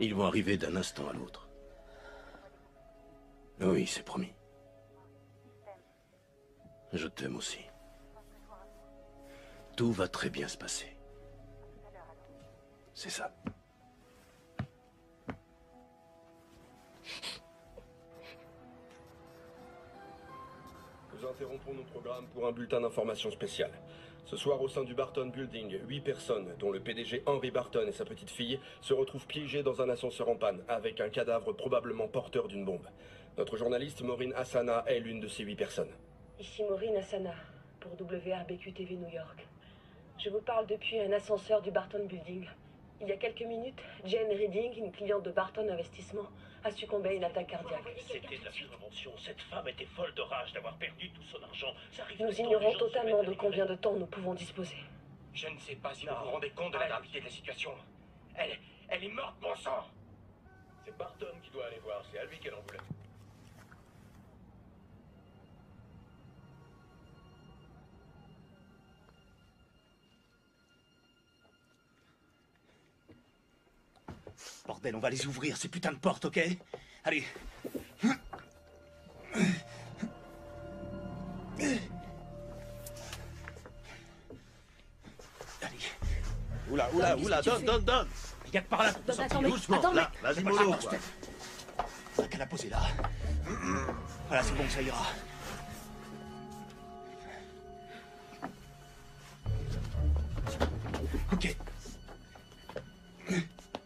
Ils vont arriver d'un instant à l'autre. Oui, c'est promis. Je t'aime aussi. Tout va très bien se passer. C'est ça. Nous interrompons nos programmes pour un bulletin d'information spécial. Ce soir, au sein du Barton Building, 8 personnes, dont le PDG Henry Barton et sa petite fille, se retrouvent piégées dans un ascenseur en panne, avec un cadavre probablement porteur d'une bombe. Notre journaliste Maureen Hasana est l'une de ces 8 personnes. Ici Maureen Hasana, pour WRBQ TV New York. Je vous parle depuis un ascenseur du Barton Building. Il y a quelques minutes, Jane Redding, une cliente de Barton Investissement, a succombé à une attaque cardiaque. C'était de la prévention. Cette femme était folle de rage d'avoir perdu tout son argent. Ça arrive Nous tout le temps, ignorons les gens se totalement mettent à de combien de temps nous pouvons disposer. Je ne sais pas si vous vous rendez compte de la gravité de la situation. Elle est morte, bon sang! C'est Barton qui doit aller voir, c'est à lui qu'elle en voulait. Bordel, on va les ouvrir, ces putains de portes, ok? Allez. Allez. Oula, oula, oula, donne. Regarde par là. Don, attends, mais... Doucement, Attends, là, mais... vas-y, mollo, quoi. Pas qu'à la poser là. Voilà, c'est bon, ça ira. Ok.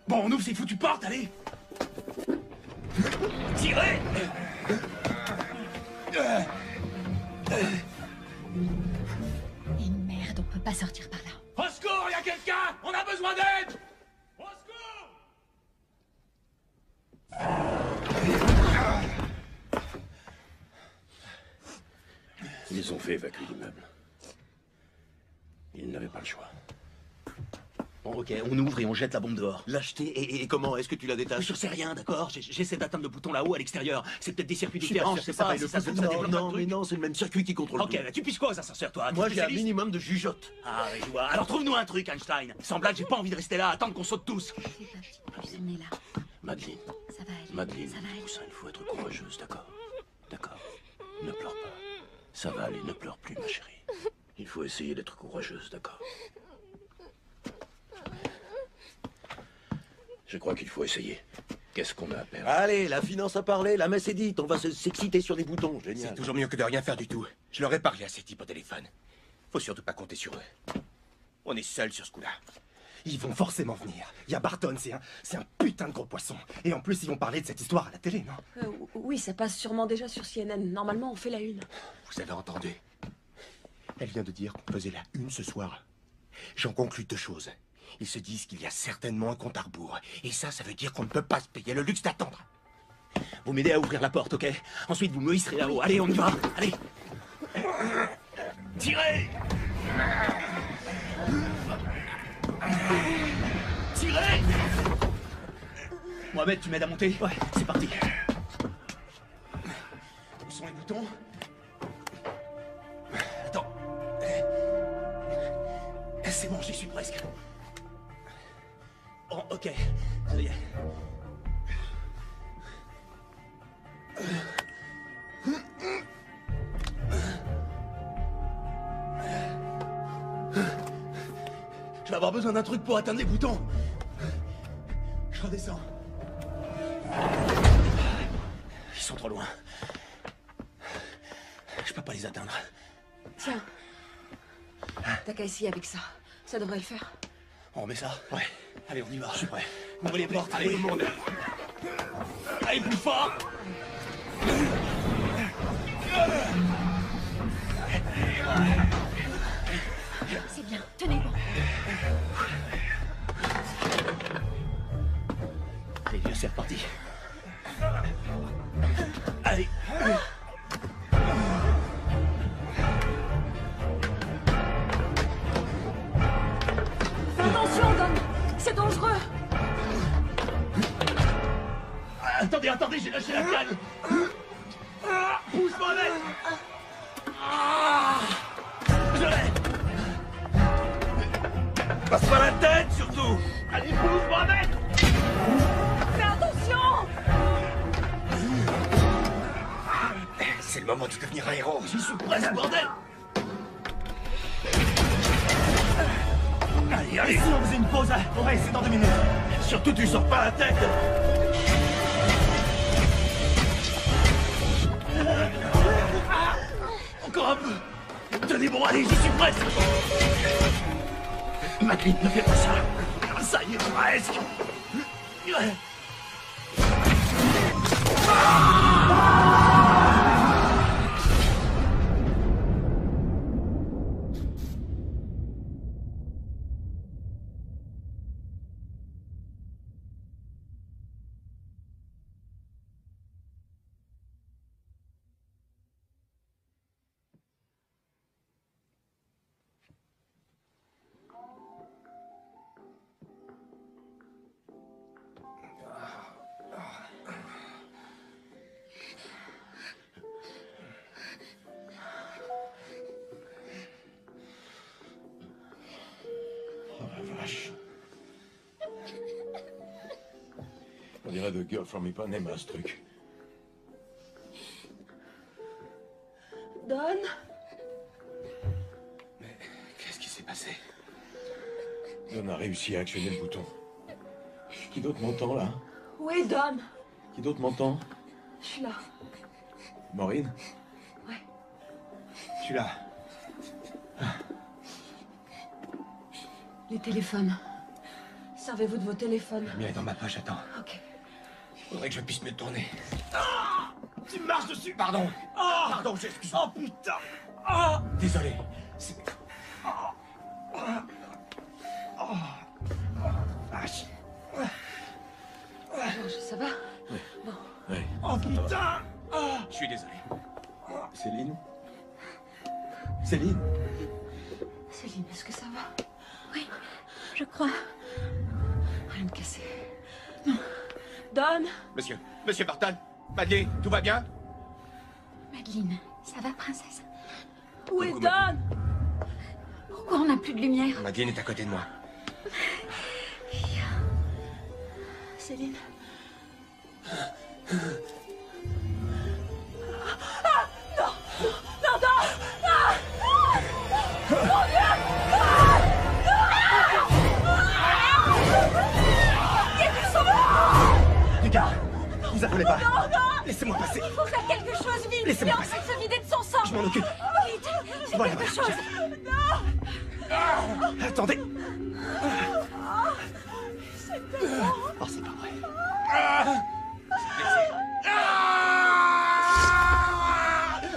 Bon, on ouvre ces foutues portes, allez. Tirez. Et merde, on peut pas sortir par là. Au secours, y a quelqu'un? On a besoin d'aide. Au secours. Ils ont fait évacuer l'immeuble. Ils n'avaient pas le choix. Bon, ok, on ouvre et on jette la bombe dehors. L'acheter et comment? Est-ce que tu la détaches? Je sais rien, d'accord? J'essaie d'atteindre le bouton là-haut à l'extérieur. C'est peut-être des circuits Je suis différents, pas je sûr sais que ça pas vaille si le ça coup. se développe pas Non, de mais trucs. non, c'est le même circuit qui contrôle Ok, tout. bah, tu piges quoi aux ascenseurs, toi? Moi, j'ai un spécialiste? minimum de jugeote. Ah, oui, je vois. Alors trouve-nous un truc, Einstein. Sans blague, j'ai pas envie de rester là, attendre qu'on saute tous. Fais pas, petit, on est là. Madeleine, Ça va aller. Madeleine, Ça va aller. tout ça, il faut être courageuse, d'accord? D'accord. Ne pleure pas. Ça va aller, ne pleure plus, ma chérie. Il faut essayer d'être courageuse, d'accord? Je crois qu'il faut essayer. Qu'est-ce qu'on a à perdre? Allez, la finance a parlé, la messe est dite, on va s'exciter sur des boutons, génial. C'est toujours mieux que de rien faire du tout. Je leur ai parlé à ces types au téléphone. Faut surtout pas compter sur eux. On est seuls sur ce coup-là. Ils vont forcément venir. Il y a Barton, c'est un putain de gros poisson. Et en plus, ils vont parler de cette histoire à la télé, non? Oui, ça passe sûrement déjà sur CNN. Normalement, on fait la une. Vous avez entendu? Elle vient de dire qu'on faisait la une ce soir. J'en conclus deux choses. Ils se disent qu'il y a certainement un compte à rebours. Et ça veut dire qu'on ne peut pas se payer le luxe d'attendre. Vous m'aidez à ouvrir la porte, ok? Ensuite, vous me hisserez là-haut. Allez, on y va. Allez. Tirez! Tirez! Mohamed, tu m'aides à monter? Ouais, c'est parti. Où sont les boutons? Attends. C'est bon, j'y suis presque. Oh, ok, ça y est. Je vais avoir besoin d'un truc pour atteindre les boutons. Je redescends. Ils sont trop loin. Je peux pas les atteindre. Tiens. T'as qu'à essayer avec ça. Ça devrait le faire. On remet ça? Ouais. Allez, on y va. Je suis prêt. Ouvrez les portes. Allez, tout le monde. Allez, plus fort. C'est bien. Tenez bon. Allez, viens, c'est reparti. Allez. Fais attention, Dom. C'est dangereux. Attendez, j'ai lâché la canne. Pousse-moi, mec. Je l'ai. Passe pas la tête, surtout. Allez, pousse-moi, mec. Fais attention. C'est le moment de devenir un héros. J'y suis presque, bordel. Allez. Si on faisait une pause, on va essayer dans 2 minutes. Surtout, tu sors pas la tête. Encore un peu. Tenez bon, allez, j'y suis presque. Madeleine, ne fais pas ça. Ça y est, presque. On dirait The Girl from Ipanema, ce truc. Don. Mais qu'est-ce qui s'est passé? On a réussi à actionner le bouton. Qui d'autre m'entend, là? Où est Don? Qui d'autre m'entend? Je suis là. Maureen? Ouais. Je suis là. Les téléphones. Servez-vous de vos téléphones. Le mien est dans ma poche, attends. Ok. Faudrait que je puisse me tourner. Ah, tu marches dessus. Pardon. Oh, Pardon, j'excuse. Oh putain. Oh. Désolé. Vache. Georges, ça va? Oui. Bon. Oui. Oh putain. Oh. Je suis désolé. Céline? Céline? Céline, est-ce que ça va? Oui, je crois. Rien de cassé. Non. Don. Monsieur Barton, Madeleine, tout va bien? Madeleine, ça va, princesse? Où est Don? Pourquoi on n'a plus de lumière? Madeleine est à côté de moi. Céline. Non! Non, Don! Mon Dieu! Qui est-il sauveur? Lucas! Attendez. C'est tellement... Oh, c'est pas vrai.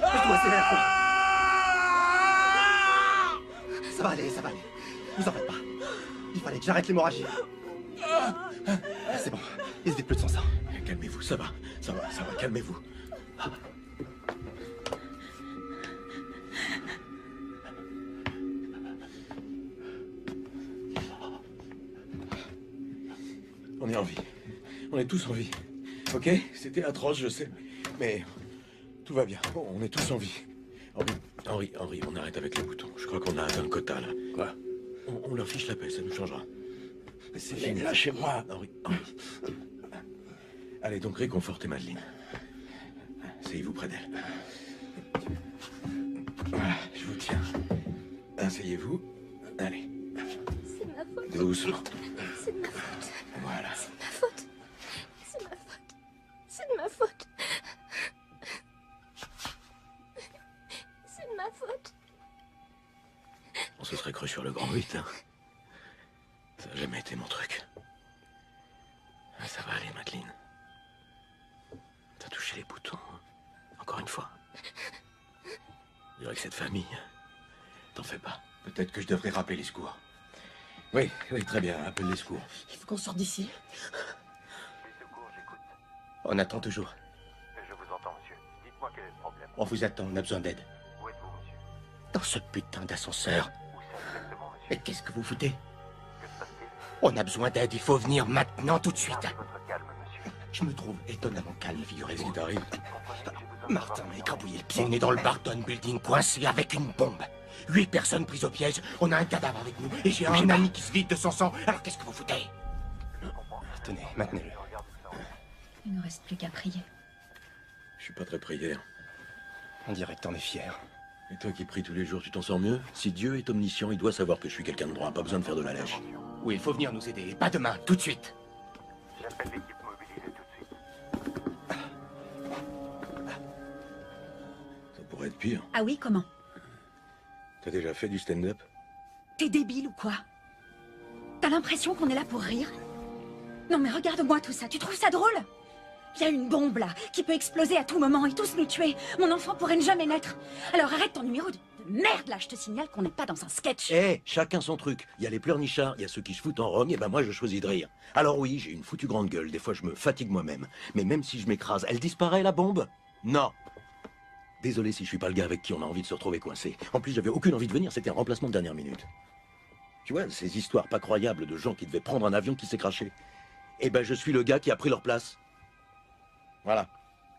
Mademoiselle, ça va aller, ça va aller. Vous en faites pas. Il fallait que j'arrête l'hémorragie. C'est bon, il se vide plus de son sang. Calmez-vous, ça va, calmez-vous. On est en vie. On est tous en vie. Ok? C'était atroce, je sais. Mais tout va bien. On est tous en vie. Henri, on arrête avec les boutons. Je crois qu'on a atteint le quota, là. Quoi? On leur fiche la paix, ça nous changera. Mais c'est fini. Lâchez-moi. Henri. Allez, donc réconfortez Madeleine. Asseyez-vous près d'elle. Voilà, je vous tiens. Asseyez-vous. Allez. C'est ma faute. Doucement. C'est de ma faute. Voilà. C'est de ma faute. C'est ma faute. C'est de ma faute. C'est de ma faute. On se serait cru sur le grand 8, hein. Ça n'a jamais été mon truc. Ah, ça va aller, Madeleine. T'as touché les boutons. Encore une fois. Je dirais que cette famille... T'en fais pas. Peut-être que je devrais rappeler les secours. Oui, très bien. Appelle les secours. Il faut qu'on sorte d'ici. On attend toujours. Je vous entends, monsieur. Dites-moi quel est le problème. On vous attend, on a besoin d'aide. Où êtes-vous, monsieur? Dans ce putain d'ascenseur. Où c'est exactement, monsieur? Mais qu'est-ce que vous foutez? Que se passe-t-il? On a besoin d'aide, il faut venir maintenant, tout de suite. Gardez votre calme, monsieur. Je me trouve étonnamment calme, figurez-vous. Qu'est-ce qui t'arrive? Martin m'a écrabouillé le pied. On est dans le Barton Building, coincé avec une bombe. 8 personnes prises au piège, on a un cadavre avec nous, et j'ai un ami qui se vide de son sang, alors qu'est-ce que vous foutez? Tenez, maintenez-le. Il ne reste plus qu'à prier. Je suis pas très prière. On dirait que t'en es fier. Et toi qui pries tous les jours, tu t'en sors mieux? Si Dieu est omniscient, il doit savoir que je suis quelqu'un de droit. Pas besoin de faire de la lèche. Oui, il faut venir nous aider, pas demain, tout de suite. J'appelle l'équipe mobilisée tout de suite. Ça pourrait être pire. Ah oui, comment? T'as déjà fait du stand-up? T'es débile ou quoi? T'as l'impression qu'on est là pour rire? Non mais regarde-moi tout ça, tu trouves ça drôle? Il y a une bombe là, qui peut exploser à tout moment et tous nous tuer. Mon enfant pourrait ne jamais naître. Alors arrête ton numéro de merde là, je te signale qu'on n'est pas dans un sketch. Chacun son truc. Il y a les pleurnichards, il y a ceux qui se foutent en rog, et ben moi je choisis de rire. Alors oui, j'ai une foutue grande gueule, des fois je me fatigue moi-même. Mais même si je m'écrase, elle disparaît la bombe? Non. Désolé si je suis pas le gars avec qui on a envie de se retrouver coincé. En plus, j'avais aucune envie de venir, c'était un remplacement de dernière minute. Tu vois, ces histoires pas croyables de gens qui devaient prendre un avion qui s'est craché. Eh ben, je suis le gars qui a pris leur place. Voilà.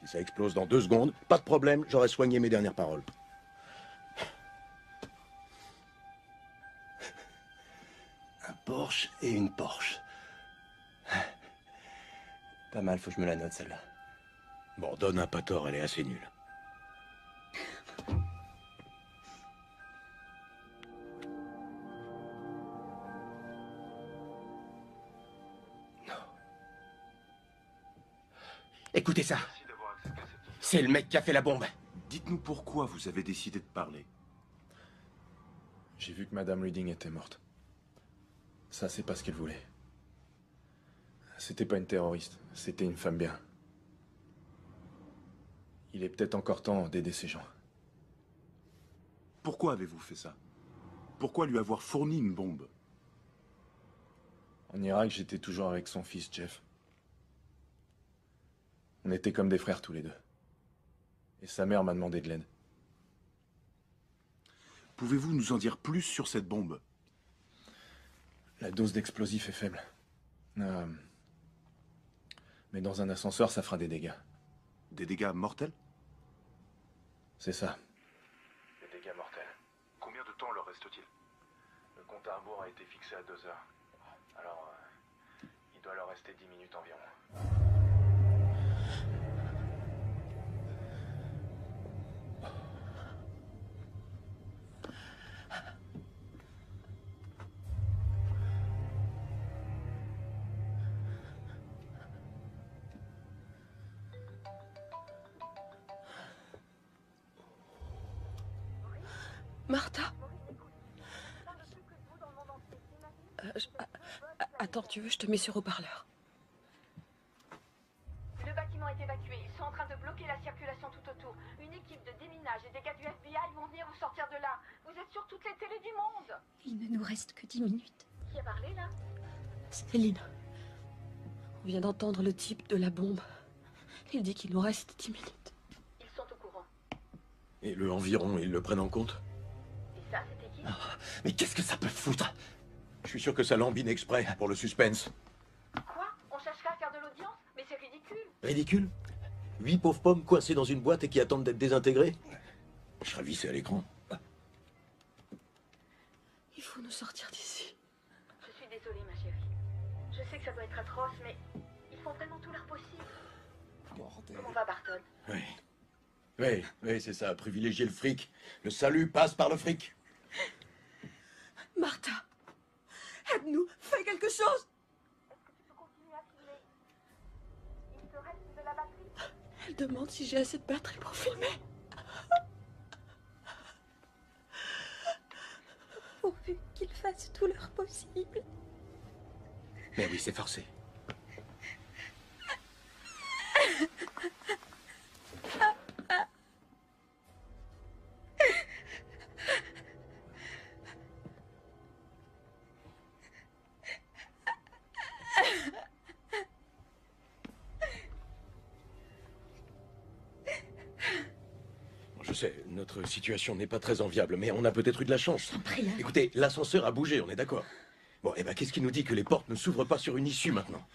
Si ça explose dans 2 secondes, pas de problème, j'aurais soigné mes dernières paroles. Un Porsche et une Porsche. Pas mal, faut que je me la note celle-là. Bon, donne un pas tort, elle est assez nulle. Écoutez ça. C'est le mec qui a fait la bombe. Dites-nous pourquoi vous avez décidé de parler. J'ai vu que Madame Reading était morte. Ça, c'est pas ce qu'elle voulait. C'était pas une terroriste, c'était une femme bien. Il est peut-être encore temps d'aider ces gens. Pourquoi avez-vous fait ça? Pourquoi lui avoir fourni une bombe? En Irak, j'étais toujours avec son fils, Jeff. On était comme des frères tous les deux. Et sa mère m'a demandé de l'aide. Pouvez-vous nous en dire plus sur cette bombe? La dose d'explosif est faible. Mais dans un ascenseur, ça fera des dégâts. Des dégâts mortels? C'est ça. Des dégâts mortels. Combien de temps leur reste-t-il? Le compte à rebours a été fixé à 2 heures. Alors, il doit leur rester 10 minutes environ. Martha. Attends, tu veux, je te mets sur haut-parleur. Le bâtiment est évacué. Ils sont en train de bloquer la circulation tout autour. Une équipe de déminage et des gars du FBI vont venir vous sortir de là. Vous êtes sur toutes les télés du monde. Il ne nous reste que 10 minutes. Qui a parlé, là? Céline. On vient d'entendre le type de la bombe. Il dit qu'il nous reste 10 minutes. Ils sont au courant. Et le environ, ils le prennent en compte? Et ça, c'était qui? Mais qu'est-ce que ça peut foutre? Je suis sûr que ça lambine exprès, pour le suspense. Quoi? On chercherait à faire de l'audience? Mais c'est ridicule. Ridicule? 8 pauvres pommes coincées dans une boîte et qui attendent d'être désintégrées? Je serais vissé à l'écran. Il faut nous sortir d'ici. Je suis désolée, ma chérie. Je sais que ça doit être atroce, mais ils font vraiment tout leur possible. Bordel. Comment va Barton? Oui, c'est ça, privilégier le fric. Le salut passe par le fric. Martha, aide-nous, fais quelque chose. Est-ce que tu peux continuer à filmer? Il te reste de la batterie? Elle demande si j'ai assez de batterie pour filmer. Pourvu qu'ils fassent tout leur possible. Mais oui, c'est forcé. Je sais, notre situation n'est pas très enviable, mais on a peut-être eu de la chance. prie, hein. Écoutez, l'ascenseur a bougé, on est d'accord. Bon, eh ben, qu'est-ce qui nous dit que les portes ne s'ouvrent pas sur une issue maintenant?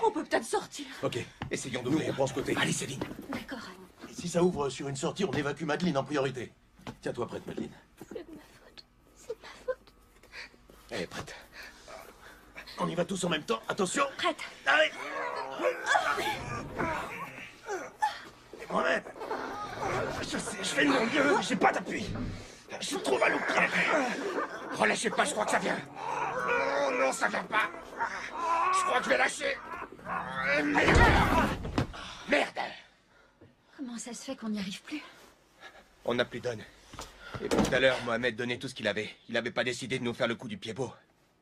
On peut peut-être sortir. Ok, essayons nous, d'ouvrir. on prend ce côté. Allez, Céline. D'accord. Et si ça ouvre sur une sortie, on évacue Madeleine en priorité. Tiens-toi prête, Madeleine. C'est de ma faute. C'est de ma faute. Elle est prête. On y va tous en même temps. Attention. Prête. Allez. Et moi-même. Je sais, je fais de mon mieux, mais j'ai pas d'appui. Je suis trop mal au pied. Relâchez pas, je crois que ça vient. Oh non, ça vient pas. Je crois que je vais lâcher. Merde. Comment ça se fait qu'on n'y arrive plus? On n'a plus d'onne. Et tout à l'heure, Mohamed donnait tout ce qu'il avait. Il avait pas décidé de nous faire le coup du pied beau.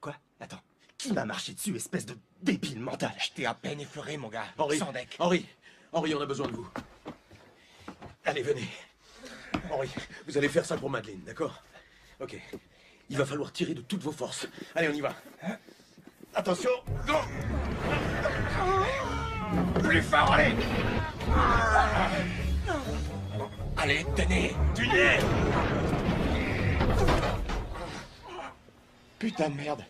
Quoi? Attends. Qui m'a marché dessus, espèce de débile mental? Je t'ai à peine effleuré, mon gars. Henri, Sans deck. Henri, on a besoin de vous. Allez, venez. Henri, vous allez faire ça pour Madeleine, d'accord? Ok. Il va falloir tirer de toutes vos forces. Allez, on y va. Attention. Go. Plus fort, allez. Allez, tenez. Tenez. Putain de merde.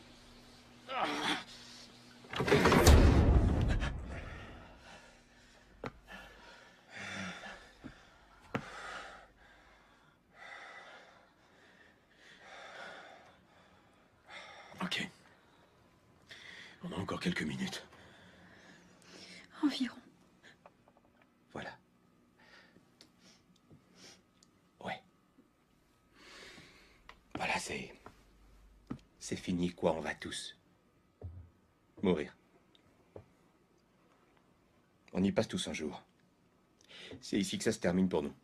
Ok. On a encore quelques minutes. Environ. Voilà. Ouais. Voilà, c'est fini, quoi, on va tous mourir. On y passe tous un jour. C'est ici que ça se termine pour nous.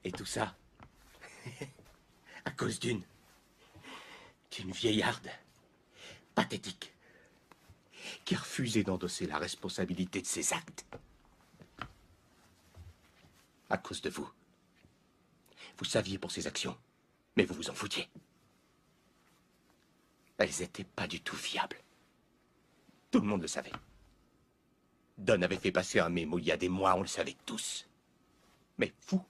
Et tout ça, à cause d'une vieillarde pathétique qui a refusé d'endosser la responsabilité de ses actes. À cause de vous. Vous saviez pour ses actions, mais vous vous en foutiez. Elles n'étaient pas du tout fiables. Tout le monde le savait. Don avait fait passer un mémo il y a des mois, on le savait tous. Mais vous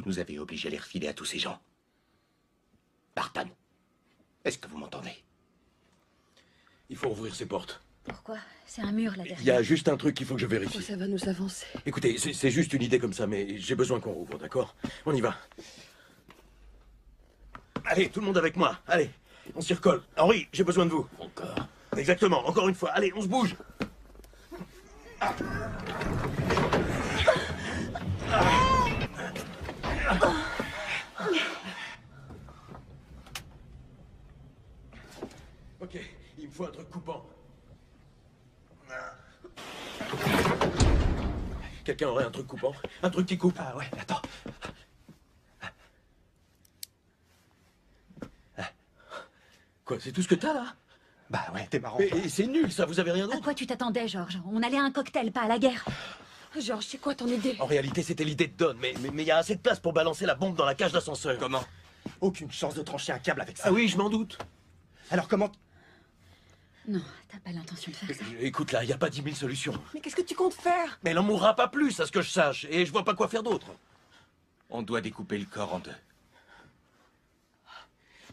nous avez obligés à les refiler à tous ces gens. Barton, est-ce que vous m'entendez? Il faut ouvrir ces portes. Pourquoi? C'est un mur là derrière. Il y a juste un truc qu'il faut que je vérifie. Ça va nous avancer. Écoutez, c'est juste une idée comme ça, mais j'ai besoin qu'on rouvre, d'accord? On y va. Allez, tout le monde avec moi. Allez, on s'y recolle. Henri, j'ai besoin de vous. Encore. Exactement, encore une fois. Allez, on se bouge. Ah. Ok, il me faut un truc coupant. Quelqu'un aurait un truc coupant? Un truc qui coupe? Ah ouais, attends. Quoi, c'est tout ce que t'as, là? Bah ouais, t'es marrant. Et c'est nul, ça, vous avez rien À d'autre? quoi tu t'attendais, Georges? On allait à un cocktail, pas à la guerre. Georges, c'est quoi ton idée? En réalité, c'était l'idée de Don, mais il y a assez de place pour balancer la bombe dans la cage d'ascenseur. Comment? Aucune chance de trancher un câble avec ça. Ah oui, je m'en doute. Alors comment... Non, t'as pas l'intention de faire ça. Écoute, là, il n'y a pas 10 000 solutions. Mais qu'est-ce que tu comptes faire? Mais elle en mourra pas plus, à ce que je sache, et je vois pas quoi faire d'autre. On doit découper le corps en deux.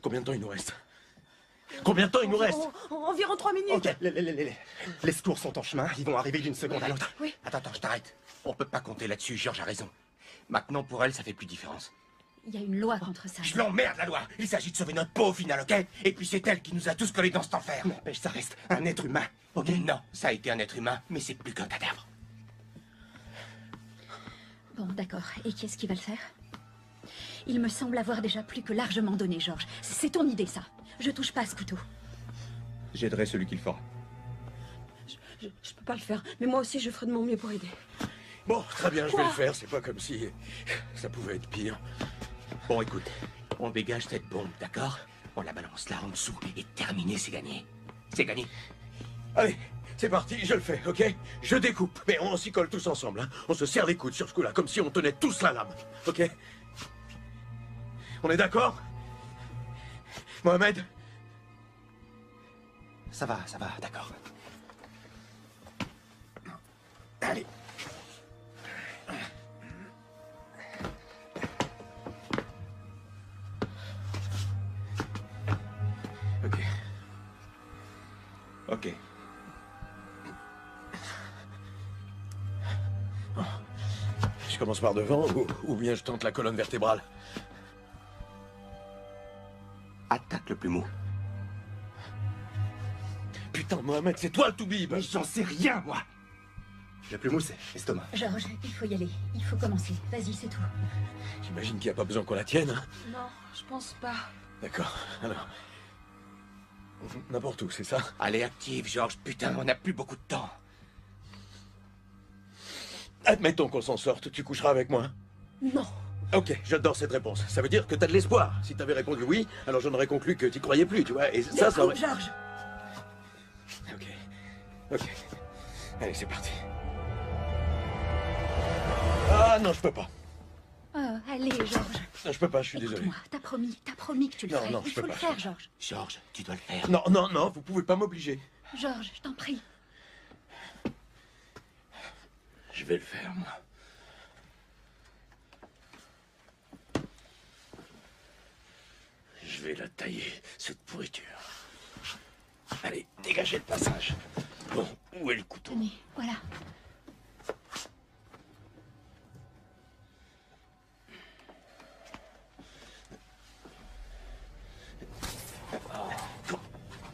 Combien de temps il nous reste? Combien de temps il nous reste? Environ 3 minutes. Ok, les secours sont en chemin, ils vont arriver d'une seconde à l'autre. Oui. Attends, je t'arrête. On peut pas compter là-dessus, Georges a raison. Maintenant, pour elle, ça fait plus de différence. Il y a une loi contre ça. Je l'emmerde, la loi. Il s'agit de sauver notre peau au final, ok? Et puis c'est elle qui nous a tous collés dans cet enfer. N'empêche, ça reste un être humain, ok? Non, ça a été un être humain, mais c'est plus qu'un cadavre. Bon, d'accord. Et qui est-ce qui va le faire? Il me semble avoir déjà plus que largement donné, Georges. C'est ton idée, ça. Je touche pas à ce couteau. J'aiderai celui qui le fera. Je peux pas le faire, mais moi aussi je ferai de mon mieux pour aider. Bon, très bien, je vais le faire, c'est pas comme si ça pouvait être pire. Bon, écoute, on dégage cette bombe, d'accord? On la balance là en dessous, et terminé, c'est gagné. C'est gagné. Allez, c'est parti, je le fais, ok? Je découpe, mais on s'y colle tous ensemble, hein? On se serre les coudes sur ce coup-là, comme si on tenait tous la lame, ok? On est d'accord? Mohamed? Ça va, d'accord. Allez. Ok. Je commence par devant, ou bien je tente la colonne vertébrale. Attaque le plus mou. Putain, Mohamed, c'est toi le toubib! Mais j'en sais rien, moi! Le plus mou, c'est l'estomac. Georges, il faut y aller. Il faut commencer. Vas-y, c'est tout. J'imagine qu'il n'y a pas besoin qu'on la tienne, hein? Non, je pense pas. D'accord, alors... N'importe où, c'est ça? Allez, active, Georges. Putain, on n'a plus beaucoup de temps. Admettons qu'on s'en sorte, tu coucheras avec moi? Non. Ok, j'adore cette réponse. Ça veut dire que t'as de l'espoir. Si t'avais répondu oui, alors j'en aurais conclu que t'y croyais plus, tu vois, et ça aurait... Georges. Ok. Allez, c'est parti. Ah non, je peux pas. Oh, allez, Georges. Non, je peux pas, je suis désolé. Écoute-moi, t'as promis que tu le Non, ferais. non, Il je peux faut le pas. faire, Georges. Georges, tu dois le faire. Non, non, non, vous pouvez pas m'obliger. Georges, je t'en prie. Je vais le faire, moi. Je vais la tailler, cette pourriture. Allez, dégagez le passage. Bon, où est le couteau? Tenez, voilà.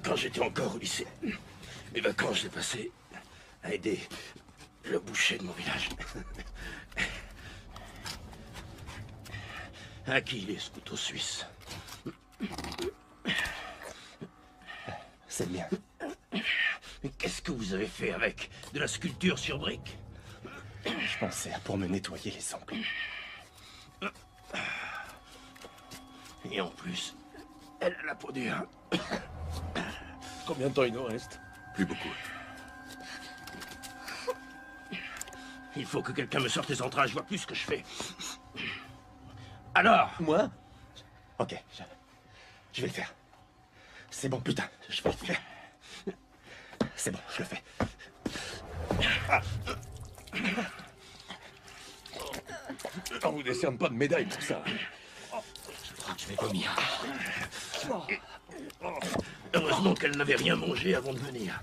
Quand j'étais encore au lycée, mes vacances, j'ai passé à aider le boucher de mon village. À qui il est ce couteau suisse? C'est le mien. Mais qu'est-ce que vous avez fait avec? De la sculpture sur briques? Je pensais à pour me nettoyer les ongles. Et en plus, elle a la peau dure. Combien de temps il nous reste? Plus beaucoup. Il faut que quelqu'un me sorte les entrailles, je vois plus ce que je fais. Alors? Moi? Ok, je vais le faire. C'est bon, putain, je vais le faire. C'est bon, je le fais. Ah. On vous décerne pas de médaille pour ça. Je crois que je vais vomir. Heureusement qu'elle n'avait rien mangé avant de venir.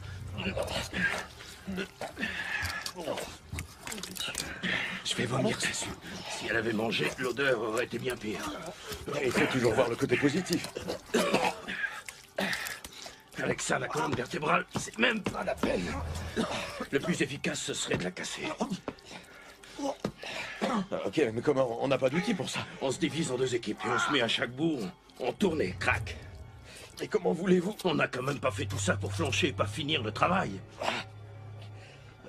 Je vais vomir, c'est sûr. Si elle avait mangé, l'odeur aurait été bien pire. Il faut toujours voir le côté positif. Avec ça, la colonne vertébrale, c'est même pas la peine. Le plus efficace, ce serait de la casser. Ok, mais comment? On n'a pas d'outils pour ça. On se divise en deux équipes et on se met à chaque bout, on tourne et craque. Et comment voulez-vous? On n'a quand même pas fait tout ça pour flancher et pas finir le travail.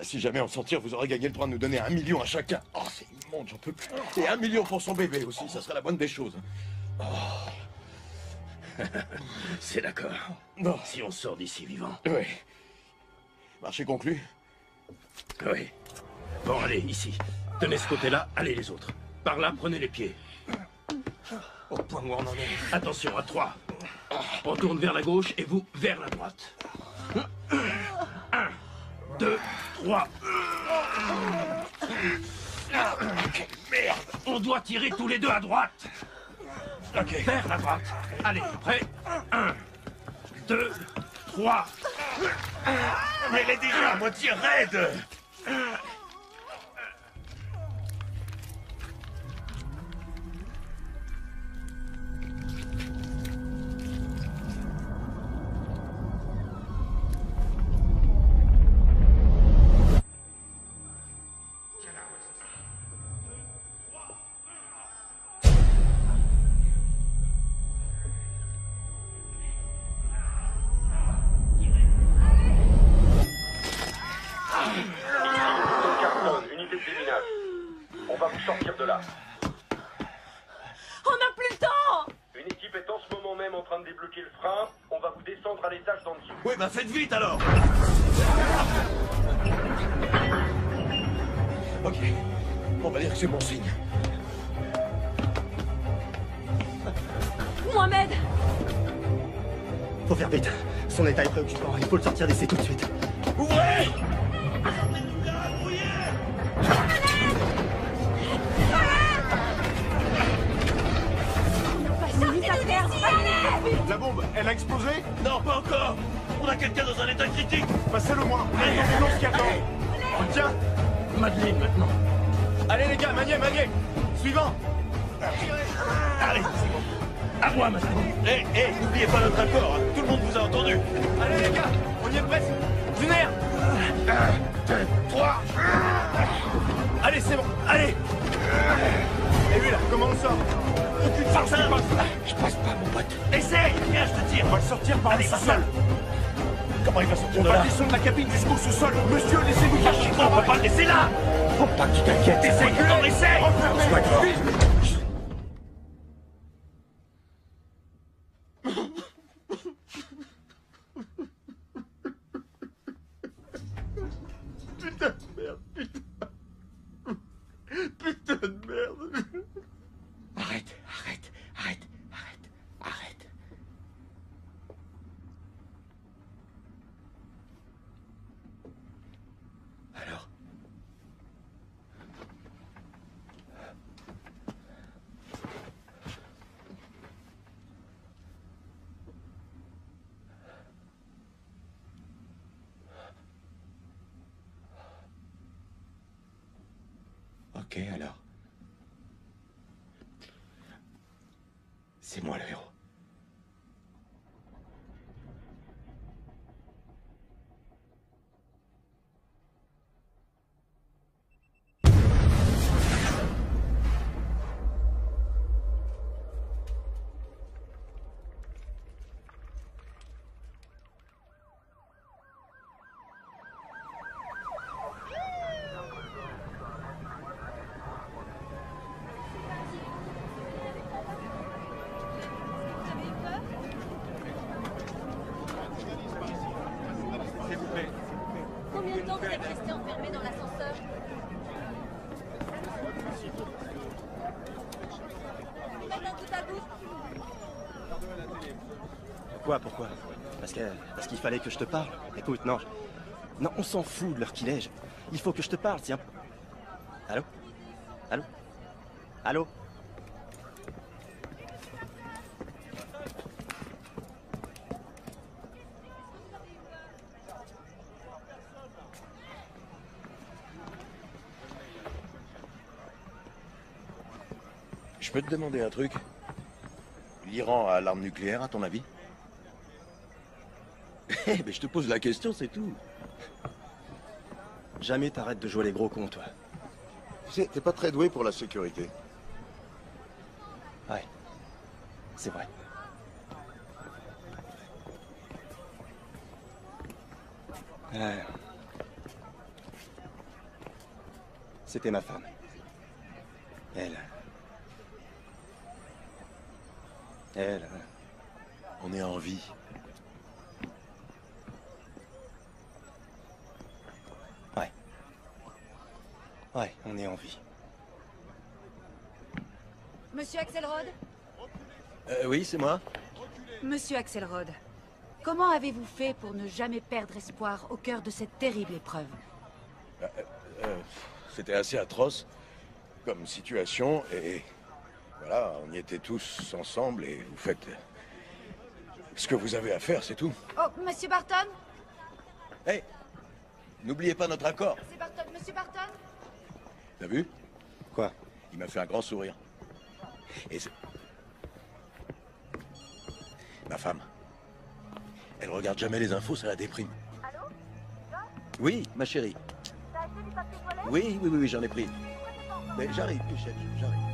Si jamais on s'en tire, vous aurez gagné le droit de nous donner 1 million à chacun. Oh, c'est immonde, j'en peux plus. Et 1 million pour son bébé aussi, ça serait la bonne des choses. Oh. C'est d'accord. Bon. Si on sort d'ici vivant. Oui. Marché conclu. Oui. Bon, allez, ici. Tenez ce côté-là, allez les autres. Par là, prenez les pieds. Au point où on en est. Attention, à 3. On tourne vers la gauche et vous vers la droite. 1, 2, 3. Merde. On doit tirer tous les deux à droite. Ok. Vers la droite. Allez, prêt. 1, 2, 3. Mais elle est déjà à moitié raide. Unité de déminage. On va vous sortir de là. On n'a plus le temps! Une équipe est en ce moment même en train de débloquer le frein. On va vous descendre à l'étage d'en dessous. Oui, bah faites vite alors. Ok. On va dire que c'est bon signe. Mohamed! Faut faire vite. Son état est préoccupant. Il faut le sortir d'ici tout de suite. Ouvrez! La bombe, elle a explosé? Non, pas encore. On a quelqu'un dans un état critique. Passez-le-moi. On a une ambulance qui attend. Tiens. Madeleine, maintenant. Allez les gars, maniez. Suivant. Allez, c'est bon. À moi, maintenant. N'oubliez pas notre accord. Tout le monde vous a entendu. Allez les gars, on y est presque. Du nerf. 1, 2, 3. Allez, c'est bon. Allez. Et lui là, comment on sort? Aucune chance. Je passe pas, mon pote. Essaye. Viens, je te tire. On va sortir par le sous-sol. Comment il va sortir On de va là? descendre la cabine jusqu'au sous-sol. Monsieur, laissez-nous chercher. On va pas le laisser là. Faut pas que tu t'inquiètes. Essaye, on essaye. Sois fort. Putain de merde, putain. Putain de merde. Arrête. Alors? Ok, alors. C'est moi le héros. Combien de temps vous êtes resté enfermé dans l'ascenseur? Faites un tout à bout. Pourquoi? Parce qu'il fallait que je te parle. Écoute, non. Non, on s'en fout de l'heure qu'il est. Il faut que je te parle, tiens. Allô? Je peux te demander un truc? L'Iran a l'arme nucléaire, à ton avis? Mais je te pose la question, c'est tout. Jamais t'arrêtes de jouer les gros cons, toi. Tu sais, t'es pas très doué pour la sécurité. Ouais. C'est vrai. C'était ma femme. Elle, On est en vie. Ouais. Ouais, on est en vie. Monsieur Axelrod? Oui, c'est moi. Monsieur Axelrod, comment avez-vous fait pour ne jamais perdre espoir au cœur de cette terrible épreuve? C'était assez atroce comme situation et voilà, on y était tous ensemble et vous faites ce que vous avez à faire, c'est tout. Oh, Monsieur Barton? Hey, n'oubliez pas notre accord. C'est Barton, Monsieur Barton? T'as vu? Quoi? Il m'a fait un grand sourire. Et c'est... Ma femme. Elle regarde jamais les infos, ça la déprime. Allô? Oui, ma chérie. T'as acheté du papier toilette? Oui, j'en ai pris. Mais j'arrive, Michel, j'arrive.